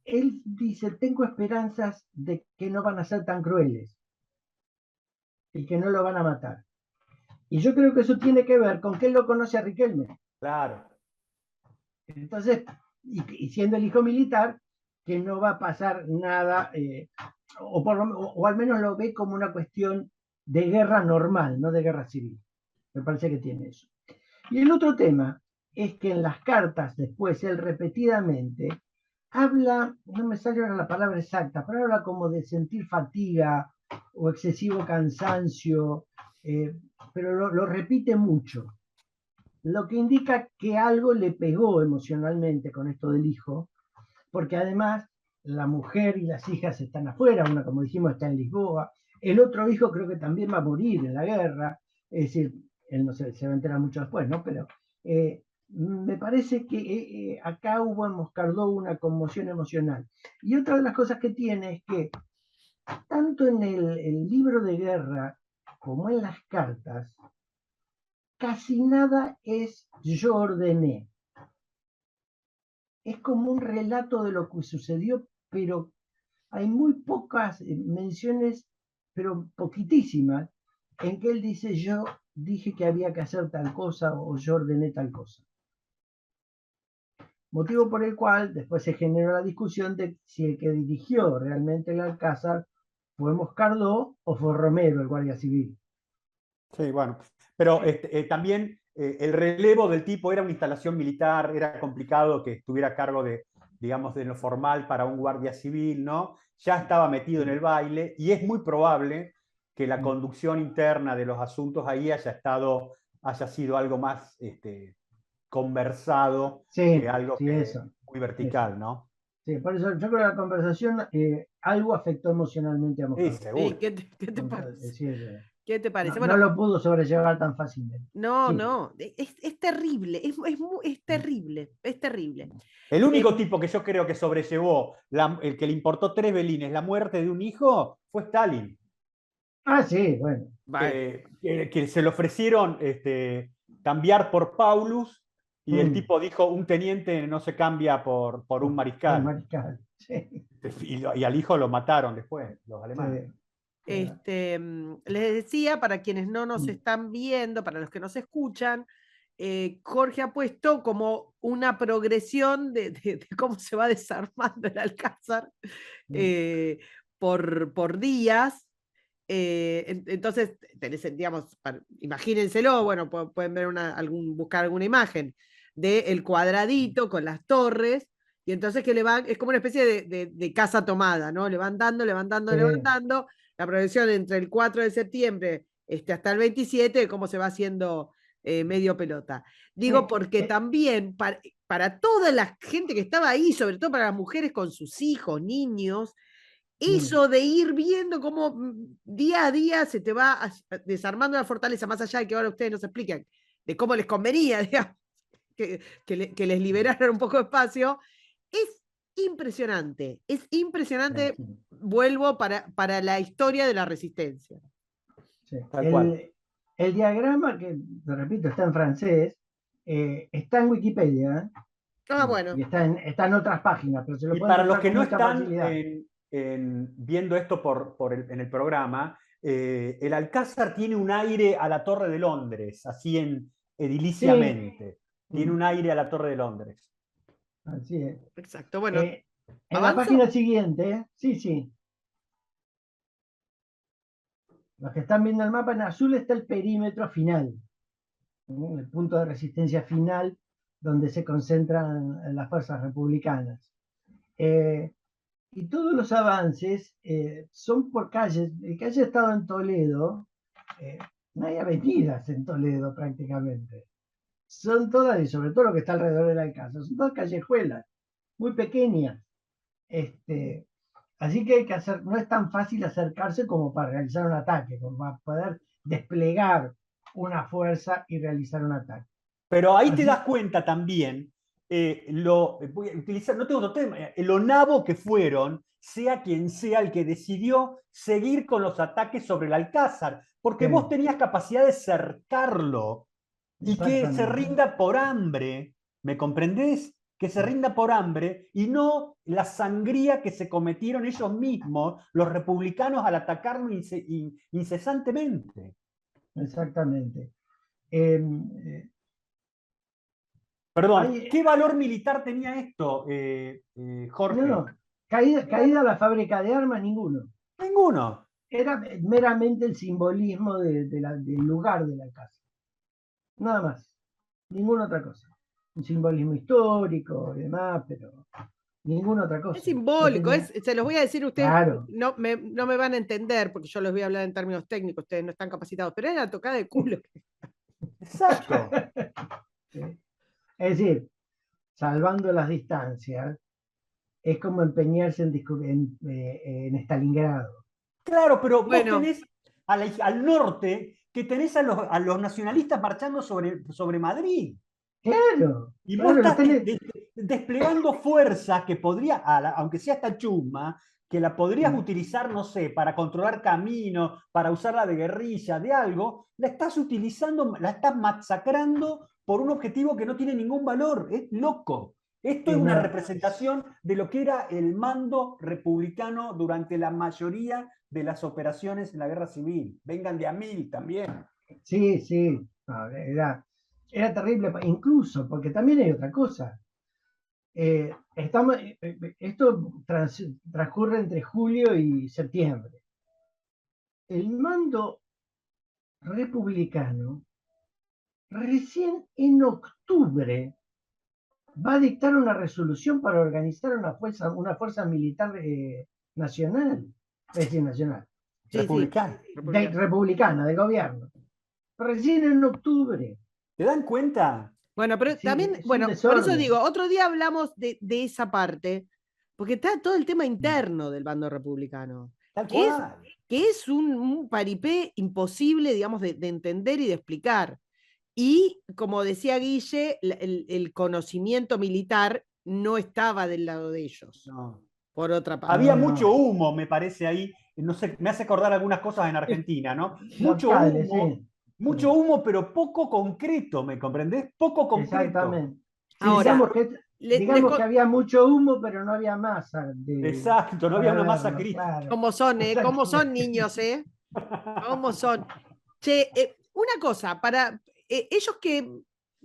Él dice, tengo esperanzas de que no van a ser tan crueles y que no lo van a matar. Y yo creo que eso tiene que ver con que él lo conoce a Riquelme. Claro. Entonces, y siendo el hijo militar, que no va a pasar nada, o al menos lo ve como una cuestión de guerra normal, no de guerra civil. Me parece que tiene eso. Y el otro tema es que en las cartas después él repetidamente habla, no me sale ahora la palabra exacta, pero habla como de sentir fatiga o excesivo cansancio, pero lo repite mucho, lo que indica que algo le pegó emocionalmente con esto del hijo, porque además la mujer y las hijas están afuera, una como dijimos está en Lisboa, el otro hijo creo que también va a morir en la guerra, es decir, él no se va a enterar mucho después, ¿no? Pero me parece que acá hubo en Moscardó una conmoción emocional. Y otra de las cosas que tiene es que tanto en el libro de guerra como en las cartas, casi nada es yo ordené. Es como un relato de lo que sucedió, pero hay muy pocas menciones, pero poquitísimas, en que él dice yo dije que había que hacer tal cosa o yo ordené tal cosa. Motivo por el cual después se generó la discusión de si el que dirigió realmente el Alcázar fue Moscardó o fue Romero, el guardia civil. Sí, bueno. Pero también el relevo del tipo era una instalación militar, era complicado que estuviera a cargo de, digamos, de lo formal para un guardia civil, ¿no? Ya estaba metido en el baile y es muy probable que la conducción interna de los asuntos ahí haya sido algo más conversado que Sí, algo sí, que eso, muy eso. vertical, ¿no? Sí, por eso yo creo que la conversación algo afectó emocionalmente a Sí, Mohamed. Sí, seguro. ¿qué te parece? Decir, ¿Qué te parece? no Bueno, lo pudo sobrellevar tan fácilmente. no, Sí. no, es terrible, es terrible, es terrible. El único tipo que yo creo que sobrellevó, el que le importó 3 velines, la muerte de un hijo, fue Stalin. Ah, sí, bueno. Bueno, Que se le ofrecieron cambiar por Paulus y el Mm, tipo dijo, un teniente no se cambia por un por mariscal. mariscal. Sí, Y al hijo lo mataron después, los alemanes. sí, sí. les decía, para quienes no nos Mm, están viendo, para los que nos escuchan, Jorge ha puesto como una progresión de cómo se va desarmando el Alcázar mm, por días. Entonces, digamos, imagínenselo, bueno, pueden ver buscar alguna imagen del cuadradito con las torres, y entonces que le van, es como una especie de casa tomada, ¿no? Le van dando, le van dando, le van sí, dando, la progresión entre el 4 de septiembre hasta el 27, de cómo se va haciendo medio pelota. Digo, sí, porque también para toda la gente que estaba ahí, sobre todo para las mujeres con sus hijos, niños, mm, eso de ir viendo cómo día a día se te va desarmando la fortaleza, más allá de que ahora ustedes nos explican de cómo les convenía, digamos, que les liberaran un poco de espacio, es impresionante, sí, vuelvo para la historia de la resistencia. sí. Tal cual. El diagrama, que te repito, está en francés, está en Wikipedia, Ah, bueno, y está en otras páginas, pero se lo Y pueden para los encontrar que con no mucha están facilidad. viendo esto en el programa, el Alcázar tiene un aire a la Torre de Londres, así Sí, ediliciamente. Tiene mm, un aire a la Torre de Londres. así es. exacto. Bueno, Eh, en la página ¿avanzo? siguiente, sí, sí, los que están viendo el mapa, en azul está el perímetro final, ¿no? El punto de resistencia final donde se concentran las fuerzas republicanas. Eh, y todos los avances son por calles. El que haya estado en Toledo, eh, no hay avenidas en Toledo prácticamente. Son todas, y sobre todo lo que está alrededor del Alcázar, son todas callejuelas, muy pequeñas. Este, Así que hay que hacer, no es tan fácil acercarse como para realizar un ataque, como para poder desplegar una fuerza y realizar un ataque. Pero ahí te das Así, cuenta también, voy a utilizar, no tengo otro tema, lo nabo que fueron, sea quien sea el que decidió seguir con los ataques sobre el Alcázar, porque vos tenías capacidad de cercarlo y que se exactamente, rinda por hambre, ¿me comprendés? Que se rinda por hambre y no la sangría que se cometieron ellos mismos, los republicanos, al atacarlo incesantemente. exactamente. Perdón, Hay, ¿qué valor militar tenía esto, no, Jorge? no, caída la fábrica de armas, ninguno. Ninguno. Era meramente el simbolismo del lugar de la casa. Nada más. Ninguna otra cosa. Un simbolismo histórico y demás, pero ninguna otra Es cosa. No simbólico, tenía. se los voy a decir a ustedes, Claro. no me van a entender porque yo les voy a hablar en términos técnicos, ustedes no están capacitados, pero era la tocada de culo. Exacto. Sí. Es decir, salvando las distancias, es como empeñarse en Stalingrado. Claro, pero vos Bueno, tenés al norte que tenés a los nacionalistas marchando sobre Madrid. Claro, Y vos claro, los estás tenés. desplegando fuerzas que podría, aunque sea esta chusma, que la podrías Mm, utilizar, no sé, para controlar caminos, para usarla de guerrilla, de algo, la estás utilizando, la estás masacrando por un objetivo que no tiene ningún valor. Es loco. Esto es sí, una no, representación de lo que era el mando republicano durante la mayoría de las operaciones en la guerra civil. Vengan de a mil también. sí, sí, no, era terrible, incluso, porque también hay otra cosa. Esto transcurre entre julio y septiembre. El mando republicano recién en octubre va a dictar una resolución para organizar una fuerza militar nacional, es decir, nacional, sí, sí, Republicano. republicano. republicana, de gobierno. Recién en octubre. ¿Te dan cuenta? Bueno, pero Sí, también, es un bueno, por eso desorden. digo, otro día hablamos de esa parte, porque está todo el tema interno del bando republicano, Tal que es, cual. que es un paripé imposible, digamos, de entender y de explicar. Y como decía Guille, el conocimiento militar no estaba del lado de ellos, No. por otra parte. Había No, mucho no. humo, me parece ahí. No sé, me hace acordar algunas cosas en Argentina, ¿no? Locales, sí. Mucho Sí, humo, pero poco concreto, ¿me comprendés? Poco concreto. exactamente. Sí, Ahora, Digamos que había mucho humo, pero no había masa exacto, no había para una masa verlo, crítica. claro. ¿cómo son, ¿Cómo son, Exactamente. niños, ¿Cómo son? Che, una cosa, ellos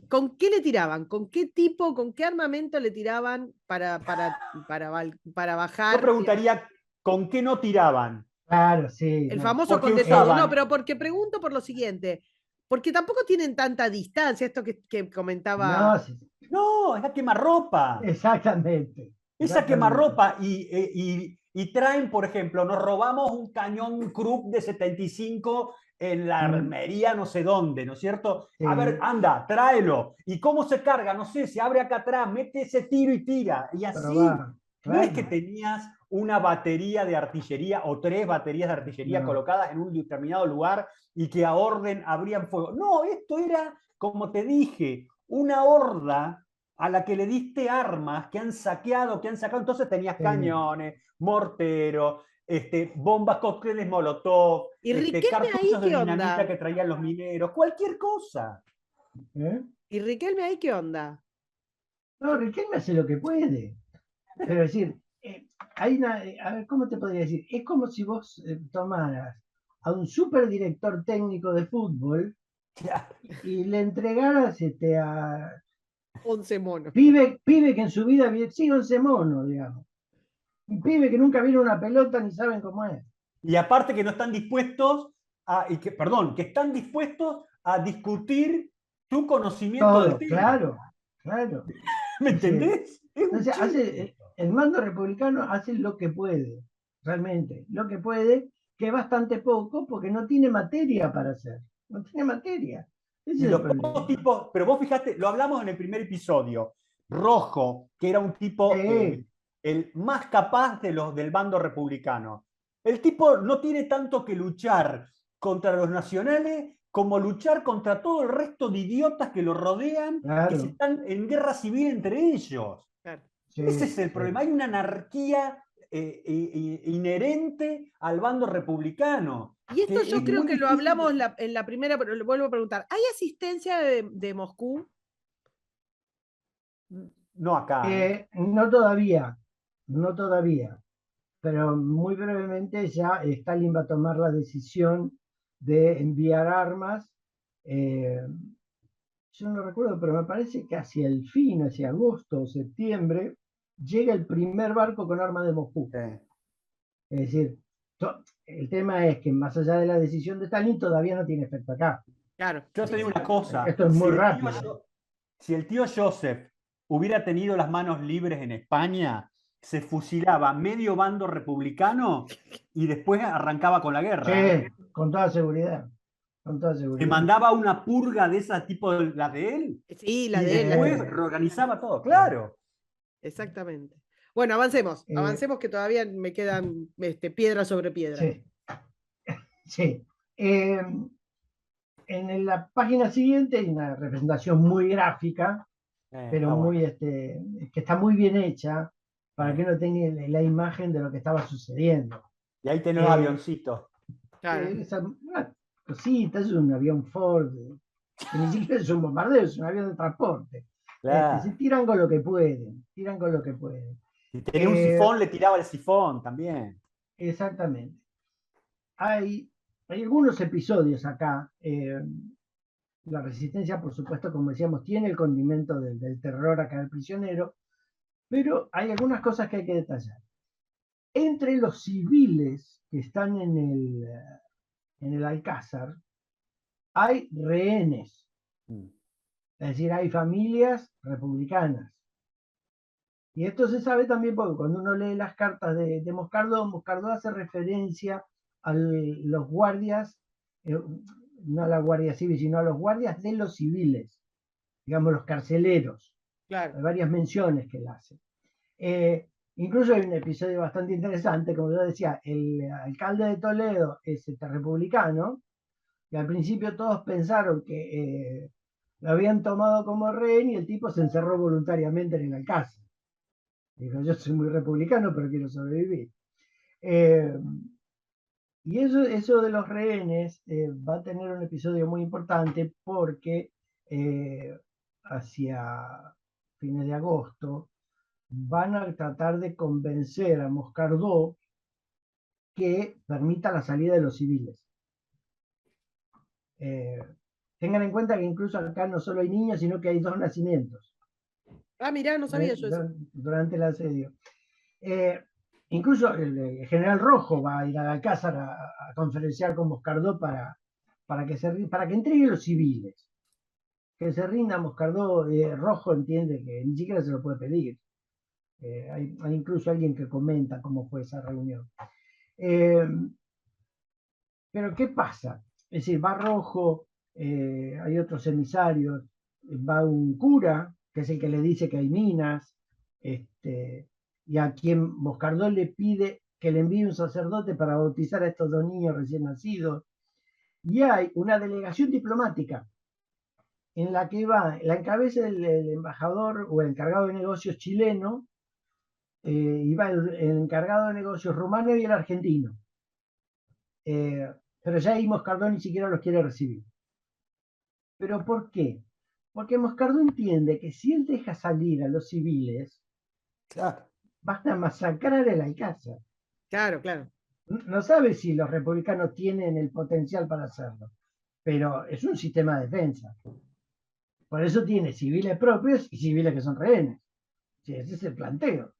¿con qué le tiraban? ¿Con qué tipo, con qué armamento le tiraban para Yo bajar? preguntaría, ¿con qué no tiraban? Claro, sí, El no. famoso Porque con de todo. No, usaban. pero porque pregunto por lo siguiente, porque tampoco tienen tanta distancia, esto que comentaba. No, sí, No, es la quemarropa. exactamente. Esa Exactamente. quemarropa y traen, por ejemplo, nos robamos un cañón Krupp de 75 en la Mm, armería no sé dónde, ¿no es cierto? A ver, sí, anda, tráelo. ¿Y cómo se carga? No sé, se abre acá atrás, mete ese tiro y tira. Y así, probar, no es que claro. tenías una batería de artillería o 3 baterías de artillería No, colocadas en un determinado lugar y que a orden abrían fuego. No, esto era, como te dije, una horda a la que le diste armas que han saqueado, que han sacado, entonces tenías sí. cañones, morteros, bombas, cócteles Molotov, ¿Y Riquelme ahí cartuchos de qué dinamita onda? que traían los mineros, cualquier cosa. ¿Eh? ¿Y Riquelme ahí qué onda? No, Riquelme hace lo que puede. Pero es decir, hay una, a ver, ¿cómo te podría decir? Es como si vos tomaras a un superdirector técnico de fútbol y le entregaras a 11 monos. pibe que en su vida, sí, 11 monos, digamos. Un pibe que nunca vieron una pelota ni saben cómo es. Y aparte que no están dispuestos perdón, que están dispuestos a discutir tu conocimiento del Todo, tema. claro, claro. ¿Me Es decir, entendés? Es un entonces chiste. el mando republicano hace lo que puede, realmente, lo que puede, que es bastante poco porque no tiene materia para hacer. No tiene materia. Ese Y es el los pocos problema. tipos, pero vos fijate, lo hablamos en el primer episodio, Rojo, que era un tipo Sí, el más capaz de los del bando republicano. El tipo no tiene tanto que luchar contra los nacionales como luchar contra todo el resto de idiotas que lo rodean, que se claro. están en guerra civil entre ellos. Claro. Ese Sí, es el problema. sí, Hay una anarquía inherente al bando republicano, Y esto que yo es creo muy que lo difícil hablamos de... en la primera, pero lo vuelvo a preguntar. ¿Hay asistencia de Moscú? No acá, ¿eh? No todavía, no todavía, pero muy brevemente ya Stalin va a tomar la decisión de enviar armas. eh, yo no recuerdo, pero me parece que hacia el fin, hacia agosto o septiembre, llega el primer barco con armas de Moscú. Sí. Es decir, el tema es que más allá de la decisión de Stalin, todavía no tiene efecto acá. Claro, Yo te sí, digo sí. una cosa, Esto es muy rápido. Si el tío Joseph hubiera tenido las manos libres en España, se fusilaba medio bando republicano y después arrancaba con la guerra, ¿eh? Sí, con toda seguridad, con toda Se seguridad. mandaba una purga de esa tipo de la de él Sí, la y de él, después reorganizaba todo, claro. exactamente. Bueno, avancemos, Eh, avancemos que todavía me quedan piedra sobre piedra. sí, sí. En la página siguiente hay una representación muy gráfica, pero Está bueno. muy, que está muy bien hecha para que Eh. uno tenga la imagen de lo que estaba sucediendo. Y ahí tenés los Eh, avioncitos. Claro, una cosita, es un avión Ford, que ni siquiera es un bombardeo, es un avión de transporte. Se Claro. tiran con lo que pueden, tiran con lo que pueden. Si tenía un Eh, sifón, le tiraba el sifón también. Exactamente. Hay algunos episodios acá. La resistencia, por supuesto, como decíamos, tiene el condimento del terror acá del prisionero, pero hay algunas cosas que hay que detallar. Entre los civiles que están en el Alcázar, hay rehenes, Mm. es decir, hay familias republicanas. Y esto se sabe también porque cuando uno lee las cartas de Moscardó, Moscardó hace referencia a los guardias, no a la Guardia Civil, sino a los guardias de los civiles, digamos los carceleros. claro. Hay varias menciones que él hace. Eh, Incluso hay un episodio bastante interesante, como yo decía, el alcalde de Toledo es republicano, y al principio todos pensaron que lo habían tomado como rehén y el tipo se encerró voluntariamente en el Alcázar. Dijo, yo soy muy republicano, pero quiero sobrevivir. Eh, y eso de los rehenes va a tener un episodio muy importante porque hacia fines de agosto van a tratar de convencer a Moscardó que permita la salida de los civiles. Eh, Tengan en cuenta que incluso acá no solo hay niños, sino que hay 2 nacimientos Ah, mirá, no sabía yo eso. durante el asedio. Eh, Incluso el general Rojo va a ir a Alcázar a conferenciar con Moscardó para que entregue los civiles. Que se rinda Moscardó, Rojo entiende que ni siquiera se lo puede pedir. Hay incluso alguien que comenta cómo fue esa reunión. Eh, pero ¿qué pasa? Es decir, va Rojo, hay otros emisarios, va un cura, que es el que le dice que hay minas, y a quien Moscardó le pide que le envíe un sacerdote para bautizar a estos 2 niños recién nacidos. Y hay una delegación diplomática en la que la encabeza el embajador o el encargado de negocios chileno, y va el encargado de negocios rumano y el argentino. Pero ya ahí Moscardó ni siquiera los quiere recibir. ¿Pero por qué? Porque Moscardó entiende que si él deja salir a los civiles, Claro. van a masacrar el Alcázar. Claro, claro. No sabe si los republicanos tienen el potencial para hacerlo, pero es un sistema de defensa. Por eso tiene civiles propios y civiles que son rehenes. Sí, ese es el planteo.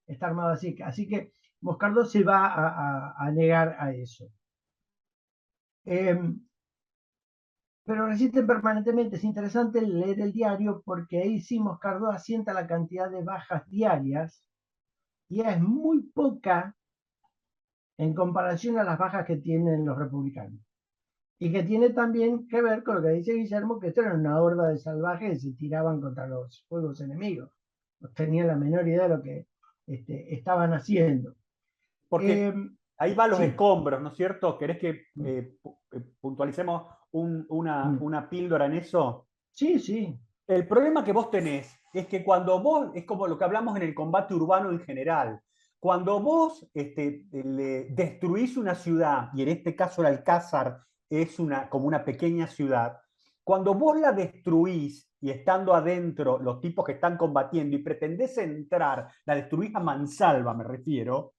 Está armado así. Así que Moscardó se va a negar a eso. Pero resisten permanentemente. Es interesante leer el diario porque ahí sí Moscardó asienta la cantidad de bajas diarias y es muy poca en comparación a las bajas que tienen los republicanos. Y que tiene también que ver con lo que dice Guillermo, que esto era una horda de salvajes que se tiraban contra los fuegos enemigos. No tenían la menor idea de lo que estaban haciendo. Porque ahí van los Sí. escombros, ¿no es cierto? ¿Querés que puntualicemos una píldora en eso? Sí, sí. El problema que vos tenés es que cuando vos, es como lo que hablamos en el combate urbano en general, cuando vos destruís una ciudad, y en este caso el Alcázar es como una pequeña ciudad, cuando vos la destruís y estando adentro los tipos que están combatiendo y pretendés entrar, la destruís a mansalva, me refiero,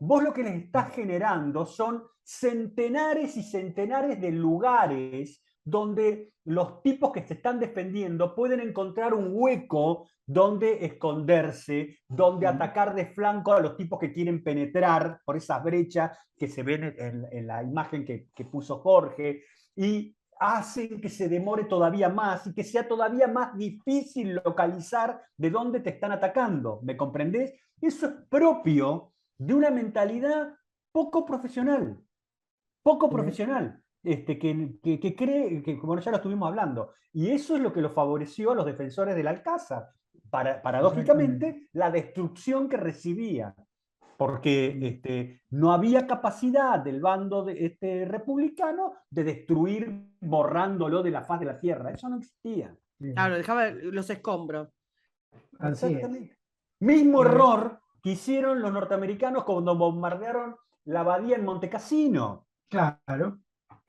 vos lo que les estás generando son centenares y centenares de lugares donde los tipos que se están defendiendo pueden encontrar un hueco donde esconderse, donde atacar de flanco a los tipos que quieren penetrar por esas brechas que se ven en la imagen que puso Jorge, y hacen que se demore todavía más y que sea todavía más difícil localizar de dónde te están atacando. ¿Me comprendés? Eso es propio de una mentalidad poco profesional, poco profesional, que cree, que como ya lo estuvimos hablando, y eso es lo que lo favoreció a los defensores del Alcázar, paradójicamente, la destrucción que recibía, porque no había capacidad del bando republicano de destruir borrándolo de la faz de la tierra, eso no existía. Claro, dejaba los escombros. Así Exactamente. Mismo error que hicieron los norteamericanos cuando bombardearon la abadía en Montecassino. Claro.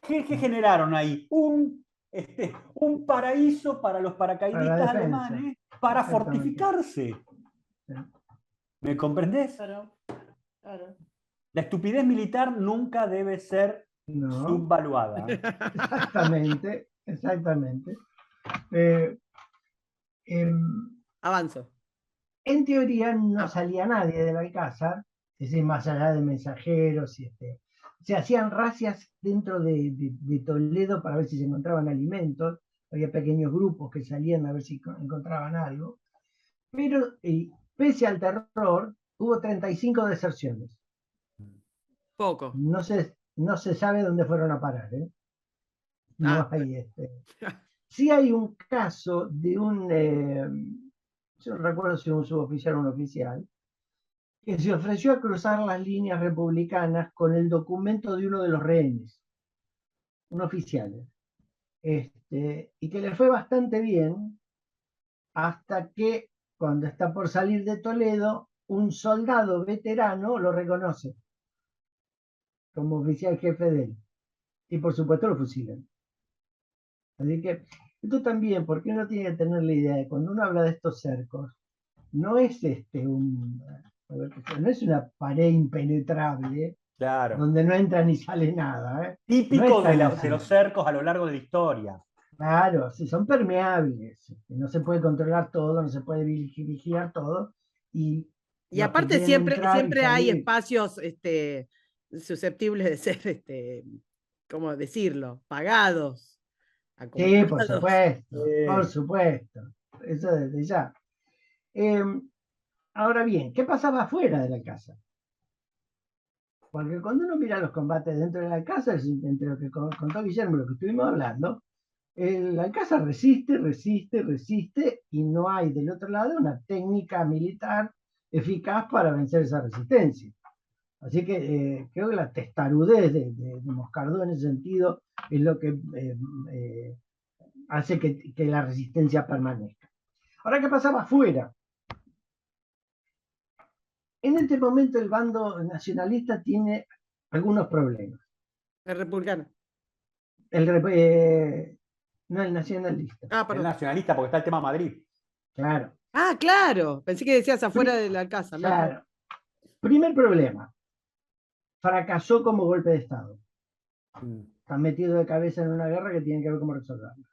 ¿Qué generaron ahí? Un paraíso para los paracaidistas alemanes para fortificarse. Sí. ¿Me comprendés? Claro, claro. La estupidez militar nunca debe ser subvaluada. Exactamente, exactamente. Avanzo. En teoría no salía nadie del Alcázar, es decir, más allá de mensajeros, se hacían razias dentro de Toledo para ver si se encontraban alimentos, había pequeños grupos que salían a ver si encontraban algo, pero pese al terror, hubo 35 deserciones. Poco. No se sabe dónde fueron a parar, ¿eh? No Ah. hay Sí hay un caso de yo no recuerdo si un suboficial o un oficial, que se ofreció a cruzar las líneas republicanas con el documento de uno de los rehenes, un oficial, y que le fue bastante bien hasta que, cuando está por salir de Toledo, un soldado veterano lo reconoce como oficial jefe de él. Y por supuesto lo fusilan. Así que esto también, porque uno tiene que tener la idea de cuando uno habla de estos cercos, no es no es una pared impenetrable Claro. donde no entra ni sale nada, ¿eh? No Típico es tan de así. los cercos a lo largo de la historia. Claro, sí, son permeables. No se puede controlar todo, no se puede vigilar todo. Y Y los que aparte quieren siempre, entrar y siempre hay salir, espacios susceptibles de ser, ¿cómo decirlo? Pagados, sí, por acomodados. supuesto, por supuesto. Eso desde ya. Eh, Ahora bien, ¿qué pasaba afuera de la casa? Porque cuando uno mira los combates dentro de la casa, entre lo que contó Guillermo y lo que estuvimos hablando, la casa resiste, resiste, resiste, y no hay del otro lado una técnica militar eficaz para vencer esa resistencia. Así que creo que la testarudez de Moscardó en ese sentido es lo que hace que la resistencia permanezca. Ahora, ¿qué pasaba afuera? En este momento el bando nacionalista tiene algunos problemas. El republicano. El, no, el nacionalista, Ah, El perdón. nacionalista, porque está el tema Madrid. claro. Ah, claro. Pensé que decías afuera de la casa. No. Claro. Primer problema, fracasó como golpe de Estado. Están metidos de cabeza en una guerra que tienen que ver cómo resolverla.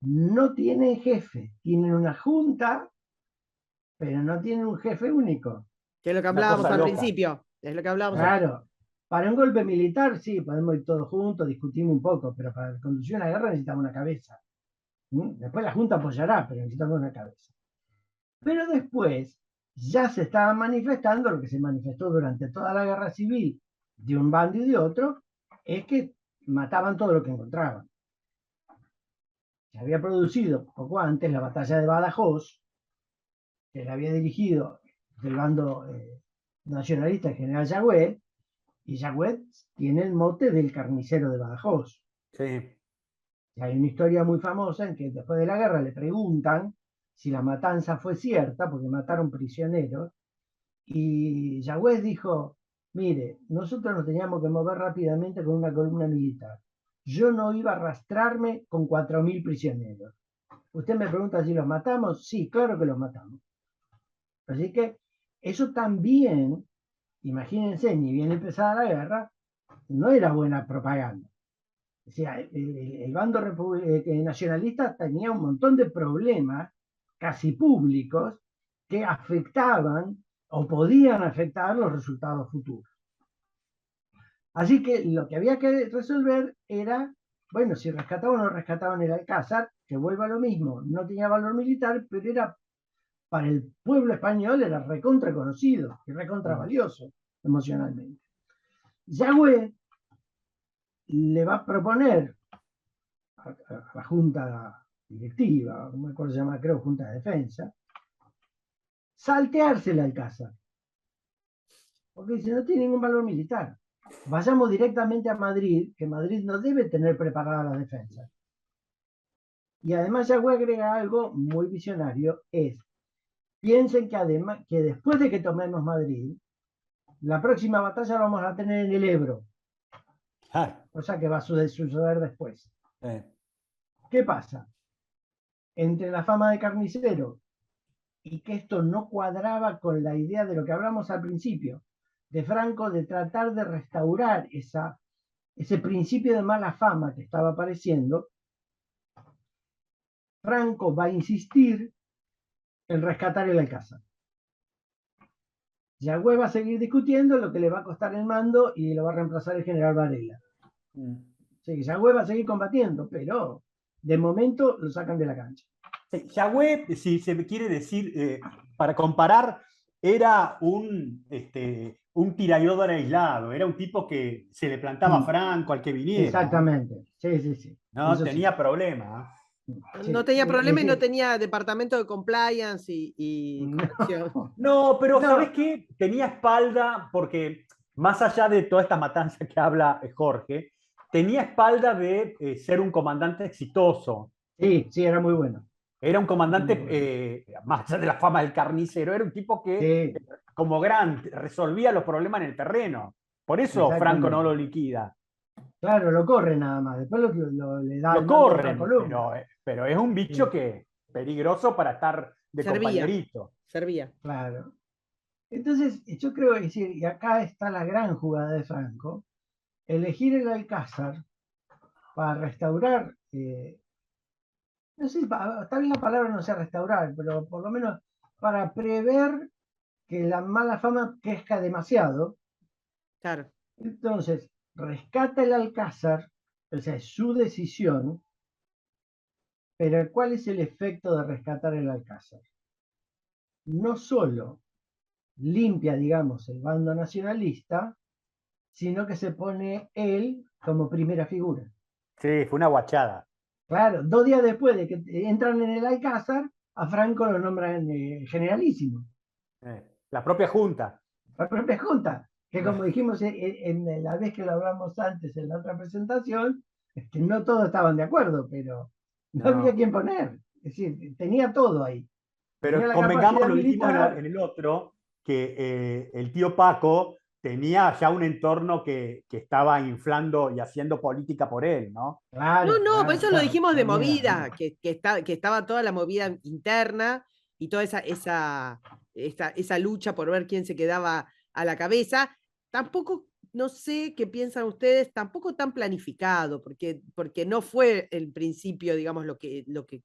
No tienen jefe, tienen una junta, pero no tienen un jefe único. Que es lo que Una hablábamos cosa al loca. principio. Es lo que hablábamos al Claro, para un golpe militar sí, podemos ir todos juntos, discutimos un poco, pero para conducir una guerra necesitamos una cabeza. Después la junta apoyará, pero necesitamos una cabeza. Pero después ya se estaba manifestando lo que se manifestó durante toda la guerra civil de un bando y de otro, es que mataban todo lo que encontraban. Se había producido poco antes la batalla de Badajoz, que la había dirigido del bando nacionalista el general Yagüe, y Yagüe tiene el mote del carnicero de Badajoz. Sí. Y hay una historia muy famosa en que después de la guerra le preguntan si la matanza fue cierta, porque mataron prisioneros, y Yagüe dijo, mire, nosotros nos teníamos que mover rápidamente con una columna militar. Yo no iba a arrastrarme con 4.000 prisioneros. Usted me pregunta si los matamos. Sí, claro que los matamos. Así que eso también, imagínense, ni bien empezada la guerra, no era buena propaganda. O sea, el bando nacionalista tenía un montón de problemas, casi públicos, que afectaban o podían afectar los resultados futuros. Así que lo que había que resolver era, bueno, si rescataban o no rescataban el Alcázar, que vuelva a lo mismo, no tenía valor militar, pero era para el pueblo español era recontra conocido y recontra valioso emocionalmente. Yagüe le va a proponer a la Junta Directiva, no me acuerdo se llama, creo, Junta de Defensa, saltearse el Alcázar. Porque dice, no tiene ningún valor militar. Vayamos directamente a Madrid, que Madrid no debe tener preparada la defensa. Y además Yagüe agrega algo muy visionario, es, piensen que además, que después de que tomemos Madrid, la próxima batalla la vamos a tener en el Ebro. Cosa que va a suceder después. ¿Qué pasa? Entre la fama de carnicero y que esto no cuadraba con la idea de lo que hablamos al principio, de Franco, de tratar de restaurar ese principio de mala fama que estaba apareciendo, Franco va a insistir en rescatar el Alcázar. Yagüe va a seguir discutiendo lo que le va a costar el mando y lo va a reemplazar el general Varela. Sí, Yagüe va a seguir combatiendo, pero de momento lo sacan de la cancha. Sí, Yagüe, si se quiere decir, para comparar, era un tirador aislado, era un tipo que se le plantaba a Franco al que viniera. Exactamente, sí, sí, sí. No eso tenía sí. problema. No tenía problema y no tenía departamento de compliance y corrección. No, pero No. ¿sabes qué? Tenía espalda, porque más allá de toda esta matanza que habla Jorge, tenía espalda de ser un comandante exitoso. Sí, sí, era muy bueno. Era un Muy comandante, bueno. más allá de la fama del carnicero, era un tipo que, Sí, como Grant, resolvía los problemas en el terreno. Por eso Franco no lo exactamente. liquida. Claro, lo corre nada más. Después le da el Lo mando a otra corren, columna. pero es un bicho Sí, que peligroso para estar de Servía, compañerito. servía. claro. Entonces, yo creo que decir, y acá está la gran jugada de Franco, elegir el Alcázar para restaurar, no sé, tal vez la palabra no sea restaurar, pero por lo menos para prever que la mala fama crezca demasiado. Claro. Entonces, rescata el Alcázar, o sea, es su decisión, pero ¿cuál es el efecto de rescatar el Alcázar? No solo limpia, digamos, el bando nacionalista, sino que se pone él como primera figura. Sí, fue una guachada. Claro, 2 días después de que entran en el Alcázar, a Franco lo nombran generalísimo. La propia Junta. La propia Junta, que como dijimos en la vez que lo hablamos antes en la otra presentación, es que no todos estaban de acuerdo, pero no había No. quien poner. Es decir, tenía todo ahí. Tenía Pero la convengamos, capacidad lo dijimos militar. en el otro, que el tío Paco tenía ya un entorno que estaba inflando y haciendo política por él, ¿no? No, Claro, no, por claro, eso lo claro. dijimos de Tenía, movida, que estaba toda la movida interna y toda esa lucha por ver quién se quedaba a la cabeza. Tampoco, no sé qué piensan ustedes, tampoco tan planificado, porque no fue el principio, digamos,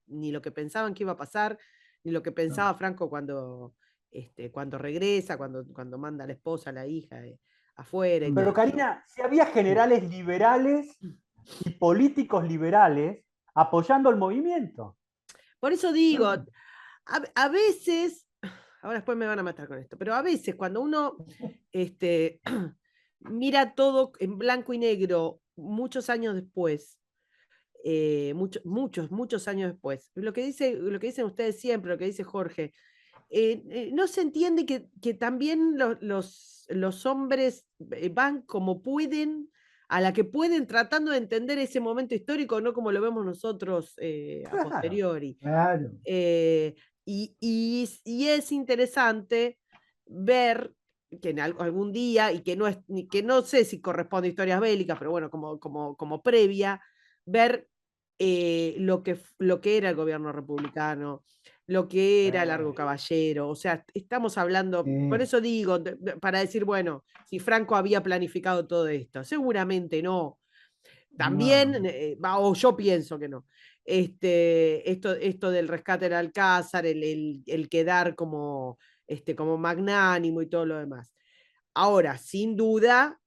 ni lo que pensaban que iba a pasar, ni lo que no, pensaba Franco cuando regresa, cuando manda a la esposa, a la hija afuera y Pero todo. Karina, si había sí. generales liberales y políticos liberales apoyando el movimiento. Por eso digo, No, a veces, ahora después me van a matar con esto, pero a veces cuando uno mira todo en blanco y negro muchos años después, muchos años después, lo que dicen ustedes siempre, lo que dice Jorge, no se entiende que también los hombres van como pueden, a la que pueden, tratando de entender ese momento histórico, no como lo vemos nosotros a Claro. posteriori. claro. Eh, y es interesante ver que en algún día, y que no sé si corresponde a historias bélicas, pero bueno, como previa, ver lo que era el gobierno republicano, lo que era Largo Caballero. O sea, estamos hablando, por eso digo, para decir, bueno, si Franco había planificado todo esto, seguramente no. También, No, o yo pienso que no. Esto del rescate del Alcázar, el quedar como magnánimo y todo lo demás. Ahora, sin duda,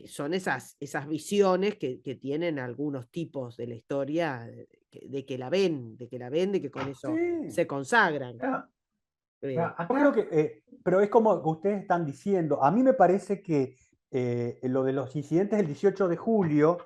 son esas visiones que tienen algunos tipos de la historia de que la ven, de que con eso Sí. se consagran. no, Eh, Yo creo acá, que, pero es como ustedes están diciendo, a mí me parece que lo de los incidentes del 18 de julio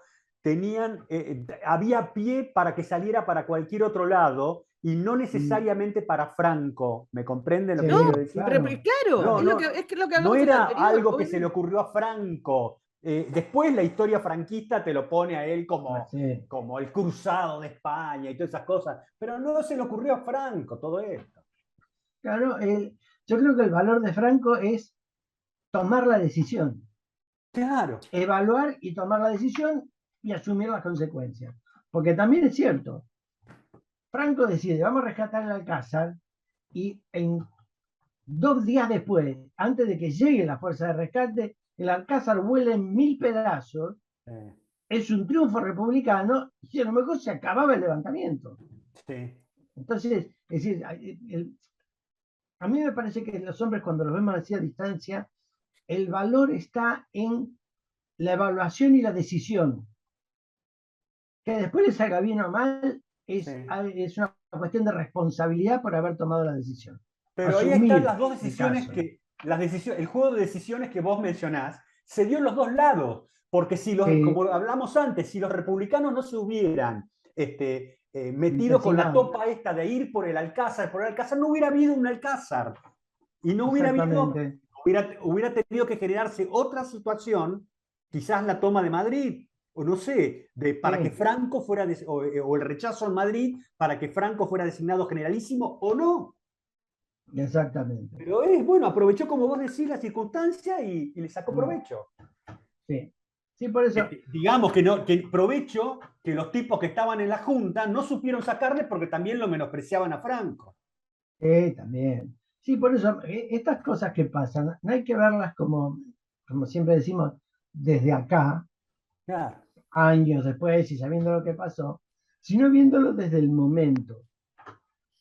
había pie para que saliera para cualquier otro lado y no mm, necesariamente para Franco. ¿Me comprenden lo que no, quiero sí, decir? pero claro, claro, No, claro. no, es lo que no hablamos en la era anterior, algo que se le obviamente. ocurrió a Franco. Después la historia franquista te lo pone a él Ah, sí. como el cruzado de España y todas esas cosas, pero no se le ocurrió a Franco todo esto. Claro, yo creo que el valor de Franco es tomar la decisión, Claro. evaluar y tomar la decisión y asumir las consecuencias. Porque también es cierto, Franco decide, vamos a rescatar el Alcázar y en 2 días después, antes de que llegue la fuerza de rescate, el Alcázar vuela en 1000 pedazos, Eh, es un triunfo republicano y a lo mejor se acababa el levantamiento. sí. Entonces, es decir, a mí me parece que los hombres cuando los vemos así a distancia, el valor está en la evaluación y la decisión. Que después le salga bien o mal Sí. es una cuestión de responsabilidad por haber tomado la decisión. Pero ahí están Asumir las dos el decisiones caso. que, el juego de decisiones que vos mencionás, se dio en los dos lados. Porque si los, como Sí, hablamos antes, si los republicanos no se hubieran metido con la Empecinado. topa esta de ir por el Alcázar, no hubiera habido un Alcázar. Y no hubiera habido, Exactamente. hubiera tenido que generarse otra situación, quizás la toma de Madrid, o no sé, para que Sí, Franco fuera, o el rechazo en Madrid para que Franco fuera designado generalísimo, o no. exactamente. Pero bueno, aprovechó, como vos decís, la circunstancia y le sacó provecho. Sí. Sí, por eso. Digamos que, no, que provecho que los tipos que estaban en la Junta no supieron sacarle porque también lo menospreciaban a Franco. También. Sí, por eso, estas cosas que pasan, no hay que verlas como siempre decimos, desde acá, Claro. años después y sabiendo lo que pasó, sino viéndolo desde el momento,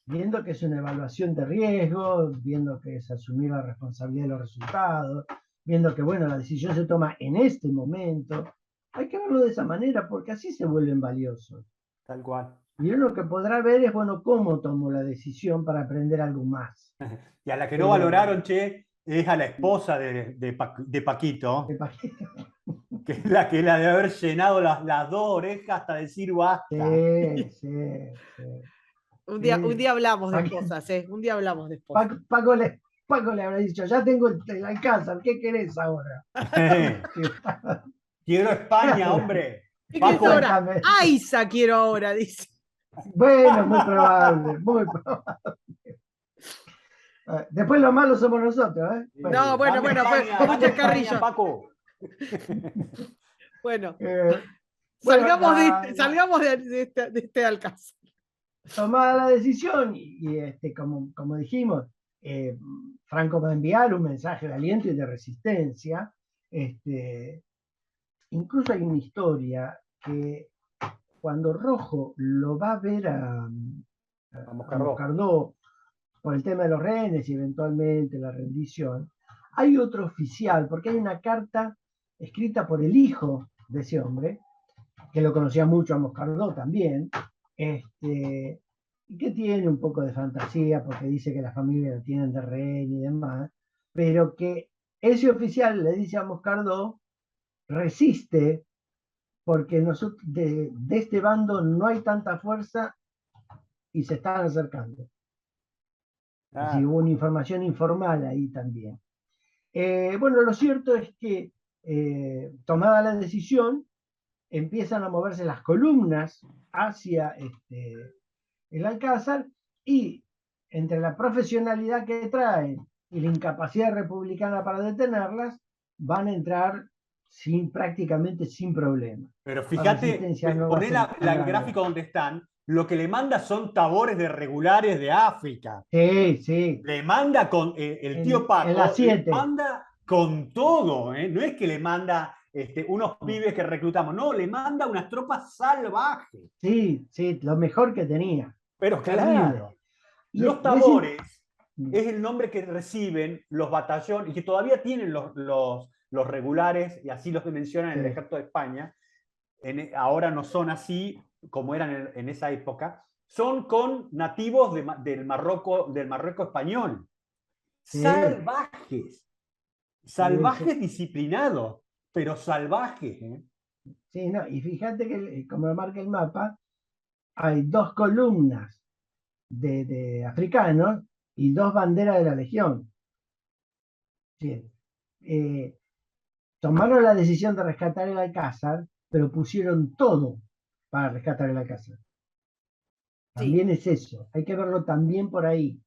viendo que es una evaluación de riesgo, viendo que es asumir la responsabilidad de los resultados, viendo que, bueno, la decisión se toma en este momento. Hay que verlo de esa manera porque así se vuelven valiosos. Tal cual. Y uno lo que podrá ver es, bueno, cómo tomó la decisión para aprender algo más. Y a la que no Pero, valoraron, che, es a la esposa de Paquito, Paquito, que es la que la de haber llenado las dos orejas hasta decir basta. sí, sí, sí. Un día hablamos de Paco, esposas, ¿eh? Un día hablamos de esposas. Paco, Paco le habrá dicho, ya tengo el Alcázar, ¿qué querés ahora? Quiero España, hombre. ¿Qué querés Paco, ahora? Exactamente. ¡Aiza quiero ahora! Dice. Bueno, muy probable, muy probable. Después los malos somos nosotros, ¿eh? No, bueno, dame fue España, dame mucha España, carrilla. Paco. Bueno, Eh, bueno, salgamos salgamos de este Alcázar. tomada la decisión como dijimos, Franco va a enviar un mensaje de aliento y de resistencia. Incluso hay una historia que cuando Rojo lo va a ver a Moscardó por el tema de los rehenes y eventualmente la rendición, hay otro oficial, porque hay una carta escrita por el hijo de ese hombre, que lo conocía mucho a Moscardó también, y que tiene un poco de fantasía porque dice que la familia lo tienen de rehén y demás, pero que ese oficial le dice a Moscardó, resiste porque nosotros, de este bando no hay tanta fuerza y se están acercando. Así hubo una información informal ahí también. Bueno, lo cierto es que tomada la decisión, empiezan a moverse las columnas hacia el Alcázar y entre la profesionalidad que traen y la incapacidad republicana para detenerlas, van a entrar prácticamente sin problema. Pero La fíjate, resistencia no va a poné ser tan el grande. gráfico donde están, lo que le manda son tabores de regulares de África. Sí, sí. Le manda con el tío En las Paco, le 7. manda con todo, ¿eh? No es que le manda unos pibes que reclutamos, no, le manda unas tropas salvajes. Sí, sí, lo mejor que tenía. Pero Terrible. claro, los Y es tabores es el nombre que reciben los batallones y que todavía tienen los regulares, y así los mencionan en el ejército de España. Ahora no son así como eran en esa época, son con nativos del Marruecos español. Salvajes, salvajes disciplinados, pero salvajes. Sí, no, y fíjate que, como lo marca el mapa, hay 2 columnas de africanos y 2 banderas de la Legión. Sí. Tomaron la decisión de rescatar el Alcázar, pero pusieron todo para rescatar el Alcázar. También Sí. es eso, hay que verlo también por ahí.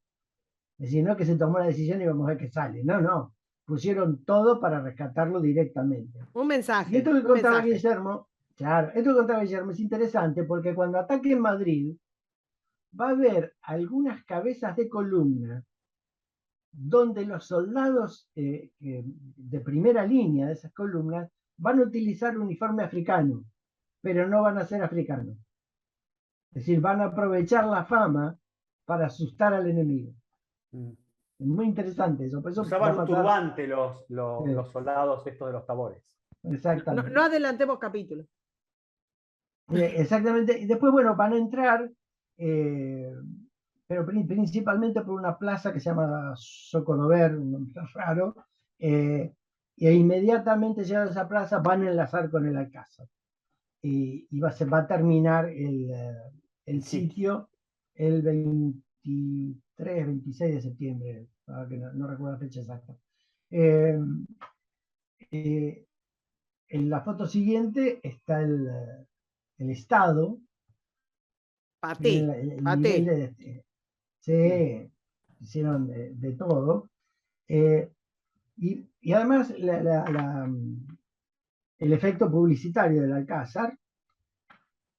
Es decir, no que se tomó la decisión y vamos a ver qué sale. No, no. Pusieron todo para rescatarlo directamente. Un Y mensaje, esto que un contaba mensaje. Guillermo, claro, esto que contaba Guillermo es interesante porque cuando ataque en Madrid va a haber algunas cabezas de columna donde los soldados de primera línea de esas columnas van a utilizar uniforme africano, pero no van a ser africanos. Es decir, van a aprovechar la fama para asustar al enemigo. Es muy interesante eso. Por eso va Usaban a un pasar. turbante los soldados estos de los tabores. Exactamente. No adelantemos capítulos. Exactamente. Y después, bueno, van a entrar, pero principalmente por una plaza que se llama Socodover, un nombre raro, y inmediatamente llegados a esa plaza van a enlazar con el Alcázar. Y va a terminar el Sí. sitio el 23, 26 de septiembre, ahora que no recuerdo la fecha exacta. Eh, eh, en la foto siguiente está el estado, Paté, miren el nivel paté. de... Se hicieron de todo. Eh, y además el efecto publicitario del Alcázar,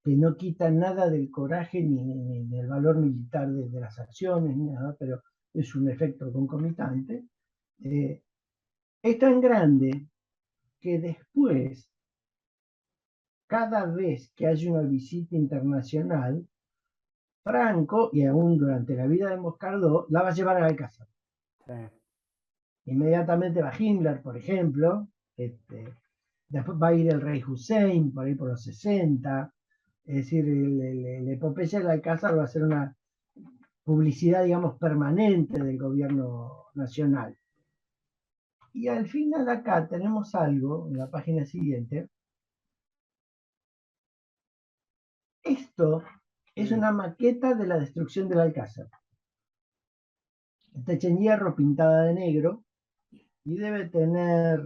que no quita nada del coraje ni del valor militar de las acciones, ni nada, pero es un efecto concomitante, es tan grande que después, cada vez que hay una visita internacional, Franco, y aún durante la vida de Moscardó, la va a llevar al Alcázar. Sí. Inmediatamente va Himmler, por ejemplo, después va a ir el rey Hussein, por ahí por los 60, es decir, la epopeya del Alcázar va a ser una publicidad, digamos, permanente del gobierno nacional. Y al final acá tenemos algo, en la página siguiente. Esto es una maqueta de la destrucción del Alcázar. Está hecha en hierro, pintada de negro, y debe tener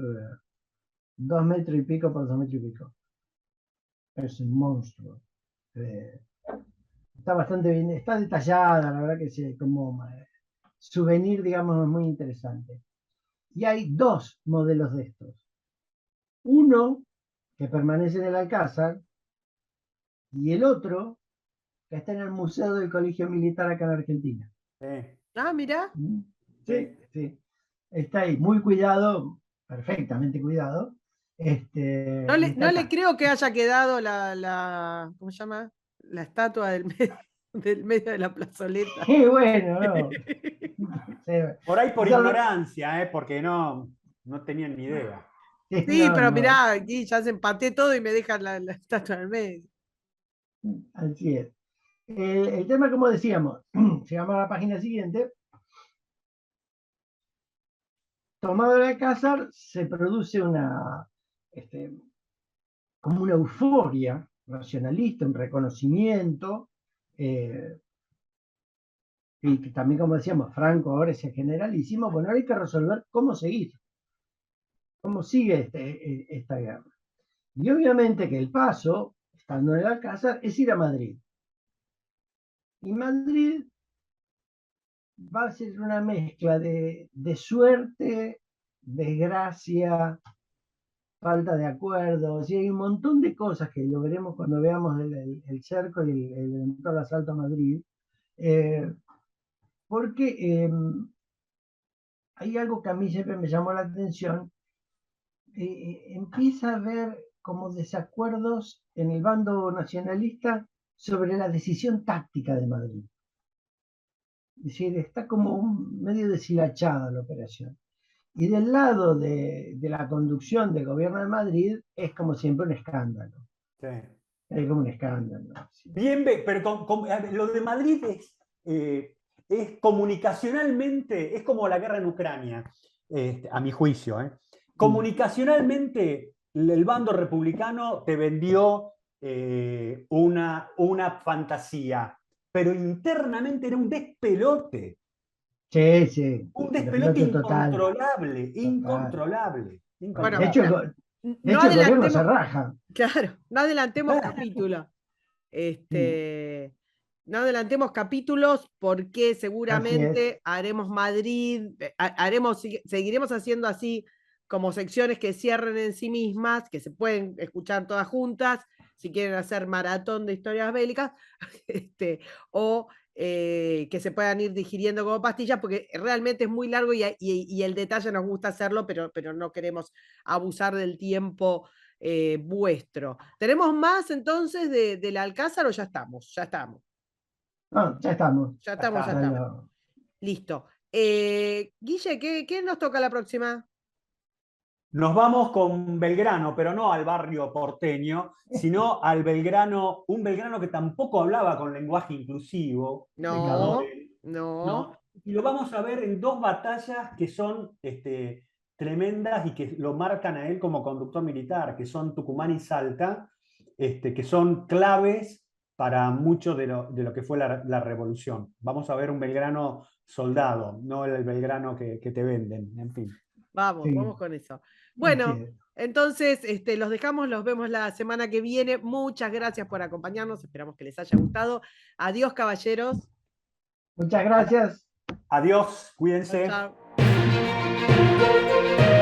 2 metros y pico por 2 metros y pico. Es un monstruo. Está bastante bien, está detallada, la verdad que sí, como souvenir, digamos, muy interesante. Y hay dos modelos de estos. Uno que permanece en el Alcázar y el otro que está en el Museo del Colegio Militar acá en Argentina. Sí. Ah, mira. Sí, sí. Está ahí, muy cuidado, perfectamente cuidado. Y está No le acá. creo que haya quedado ¿cómo se llama? La estatua del medio de la plazoleta. Qué bueno, ¿no? Sí, Por ahí por solo- ignorancia, porque no tenían ni idea. sí, Sí, no, pero no, mirá, aquí ya se empaté todo y me dejan la estatua en el medio. así es. El tema, como decíamos, llegamos a la página siguiente. Tomado el Alcázar, se produce como una euforia nacionalista, un reconocimiento, eh, y que también, como decíamos, Franco ahora es el generalísimo. Bueno, ahora hay que resolver cómo seguir, cómo sigue esta guerra. Y obviamente que el paso, estando en el Alcázar, es ir a Madrid. Y Madrid va a ser una mezcla de suerte, desgracia, falta de acuerdos, y hay un montón de cosas que lo veremos cuando veamos el cerco y el eventual asalto a Madrid, eh, porque hay algo que a mí siempre me llamó la atención. Empieza a haber como desacuerdos en el bando nacionalista sobre la decisión táctica de Madrid. Es decir, está como medio deshilachada la operación. Y del lado de la conducción del gobierno de Madrid es como siempre un escándalo. Sí. Es como un escándalo. Sí. Bien, pero a ver, lo de Madrid es comunicacionalmente, es como la guerra en Ucrania, a mi juicio. Comunicacionalmente, el bando republicano te vendió una fantasía, pero internamente era un despelote. Sí, sí, Un un despelote despelote total. incontrolable, Total. incontrolable, Bueno, De incontrolable. hecho, de no hecho el gobierno se adelantemos, raja. claro, no adelantemos capítulos. No adelantemos capítulos porque Así es. seguramente haremos Madrid, seguiremos haciendo así como secciones que cierren en sí mismas, que se pueden escuchar todas juntas, si quieren hacer maratón de historias bélicas, o que se puedan ir digiriendo como pastillas, porque realmente es muy largo y el detalle nos gusta hacerlo, pero no queremos abusar del tiempo vuestro. ¿Tenemos más entonces del Alcázar o ya estamos? Ya estamos. No, ya estamos. Ya estamos, ya Ya estamos. lo- Listo. Guille, ¿qué nos toca la próxima? Nos vamos con Belgrano, pero no al barrio porteño, sino al Belgrano, un Belgrano que tampoco hablaba con lenguaje inclusivo, de No, Cadorel, no. ¿no? Y lo vamos a ver en dos batallas que son tremendas y que lo marcan a él como conductor militar, que son Tucumán y Salta, que son claves para mucho de lo que fue la revolución. Vamos a ver un Belgrano soldado, no el Belgrano que te venden, en fin. Vamos, Sí. vamos con eso. Así Bueno, es. entonces los dejamos, los vemos la semana que viene. Muchas gracias por acompañarnos, esperamos que les haya gustado. Adiós, caballeros. Muchas gracias. Adiós, cuídense. Chao, chao.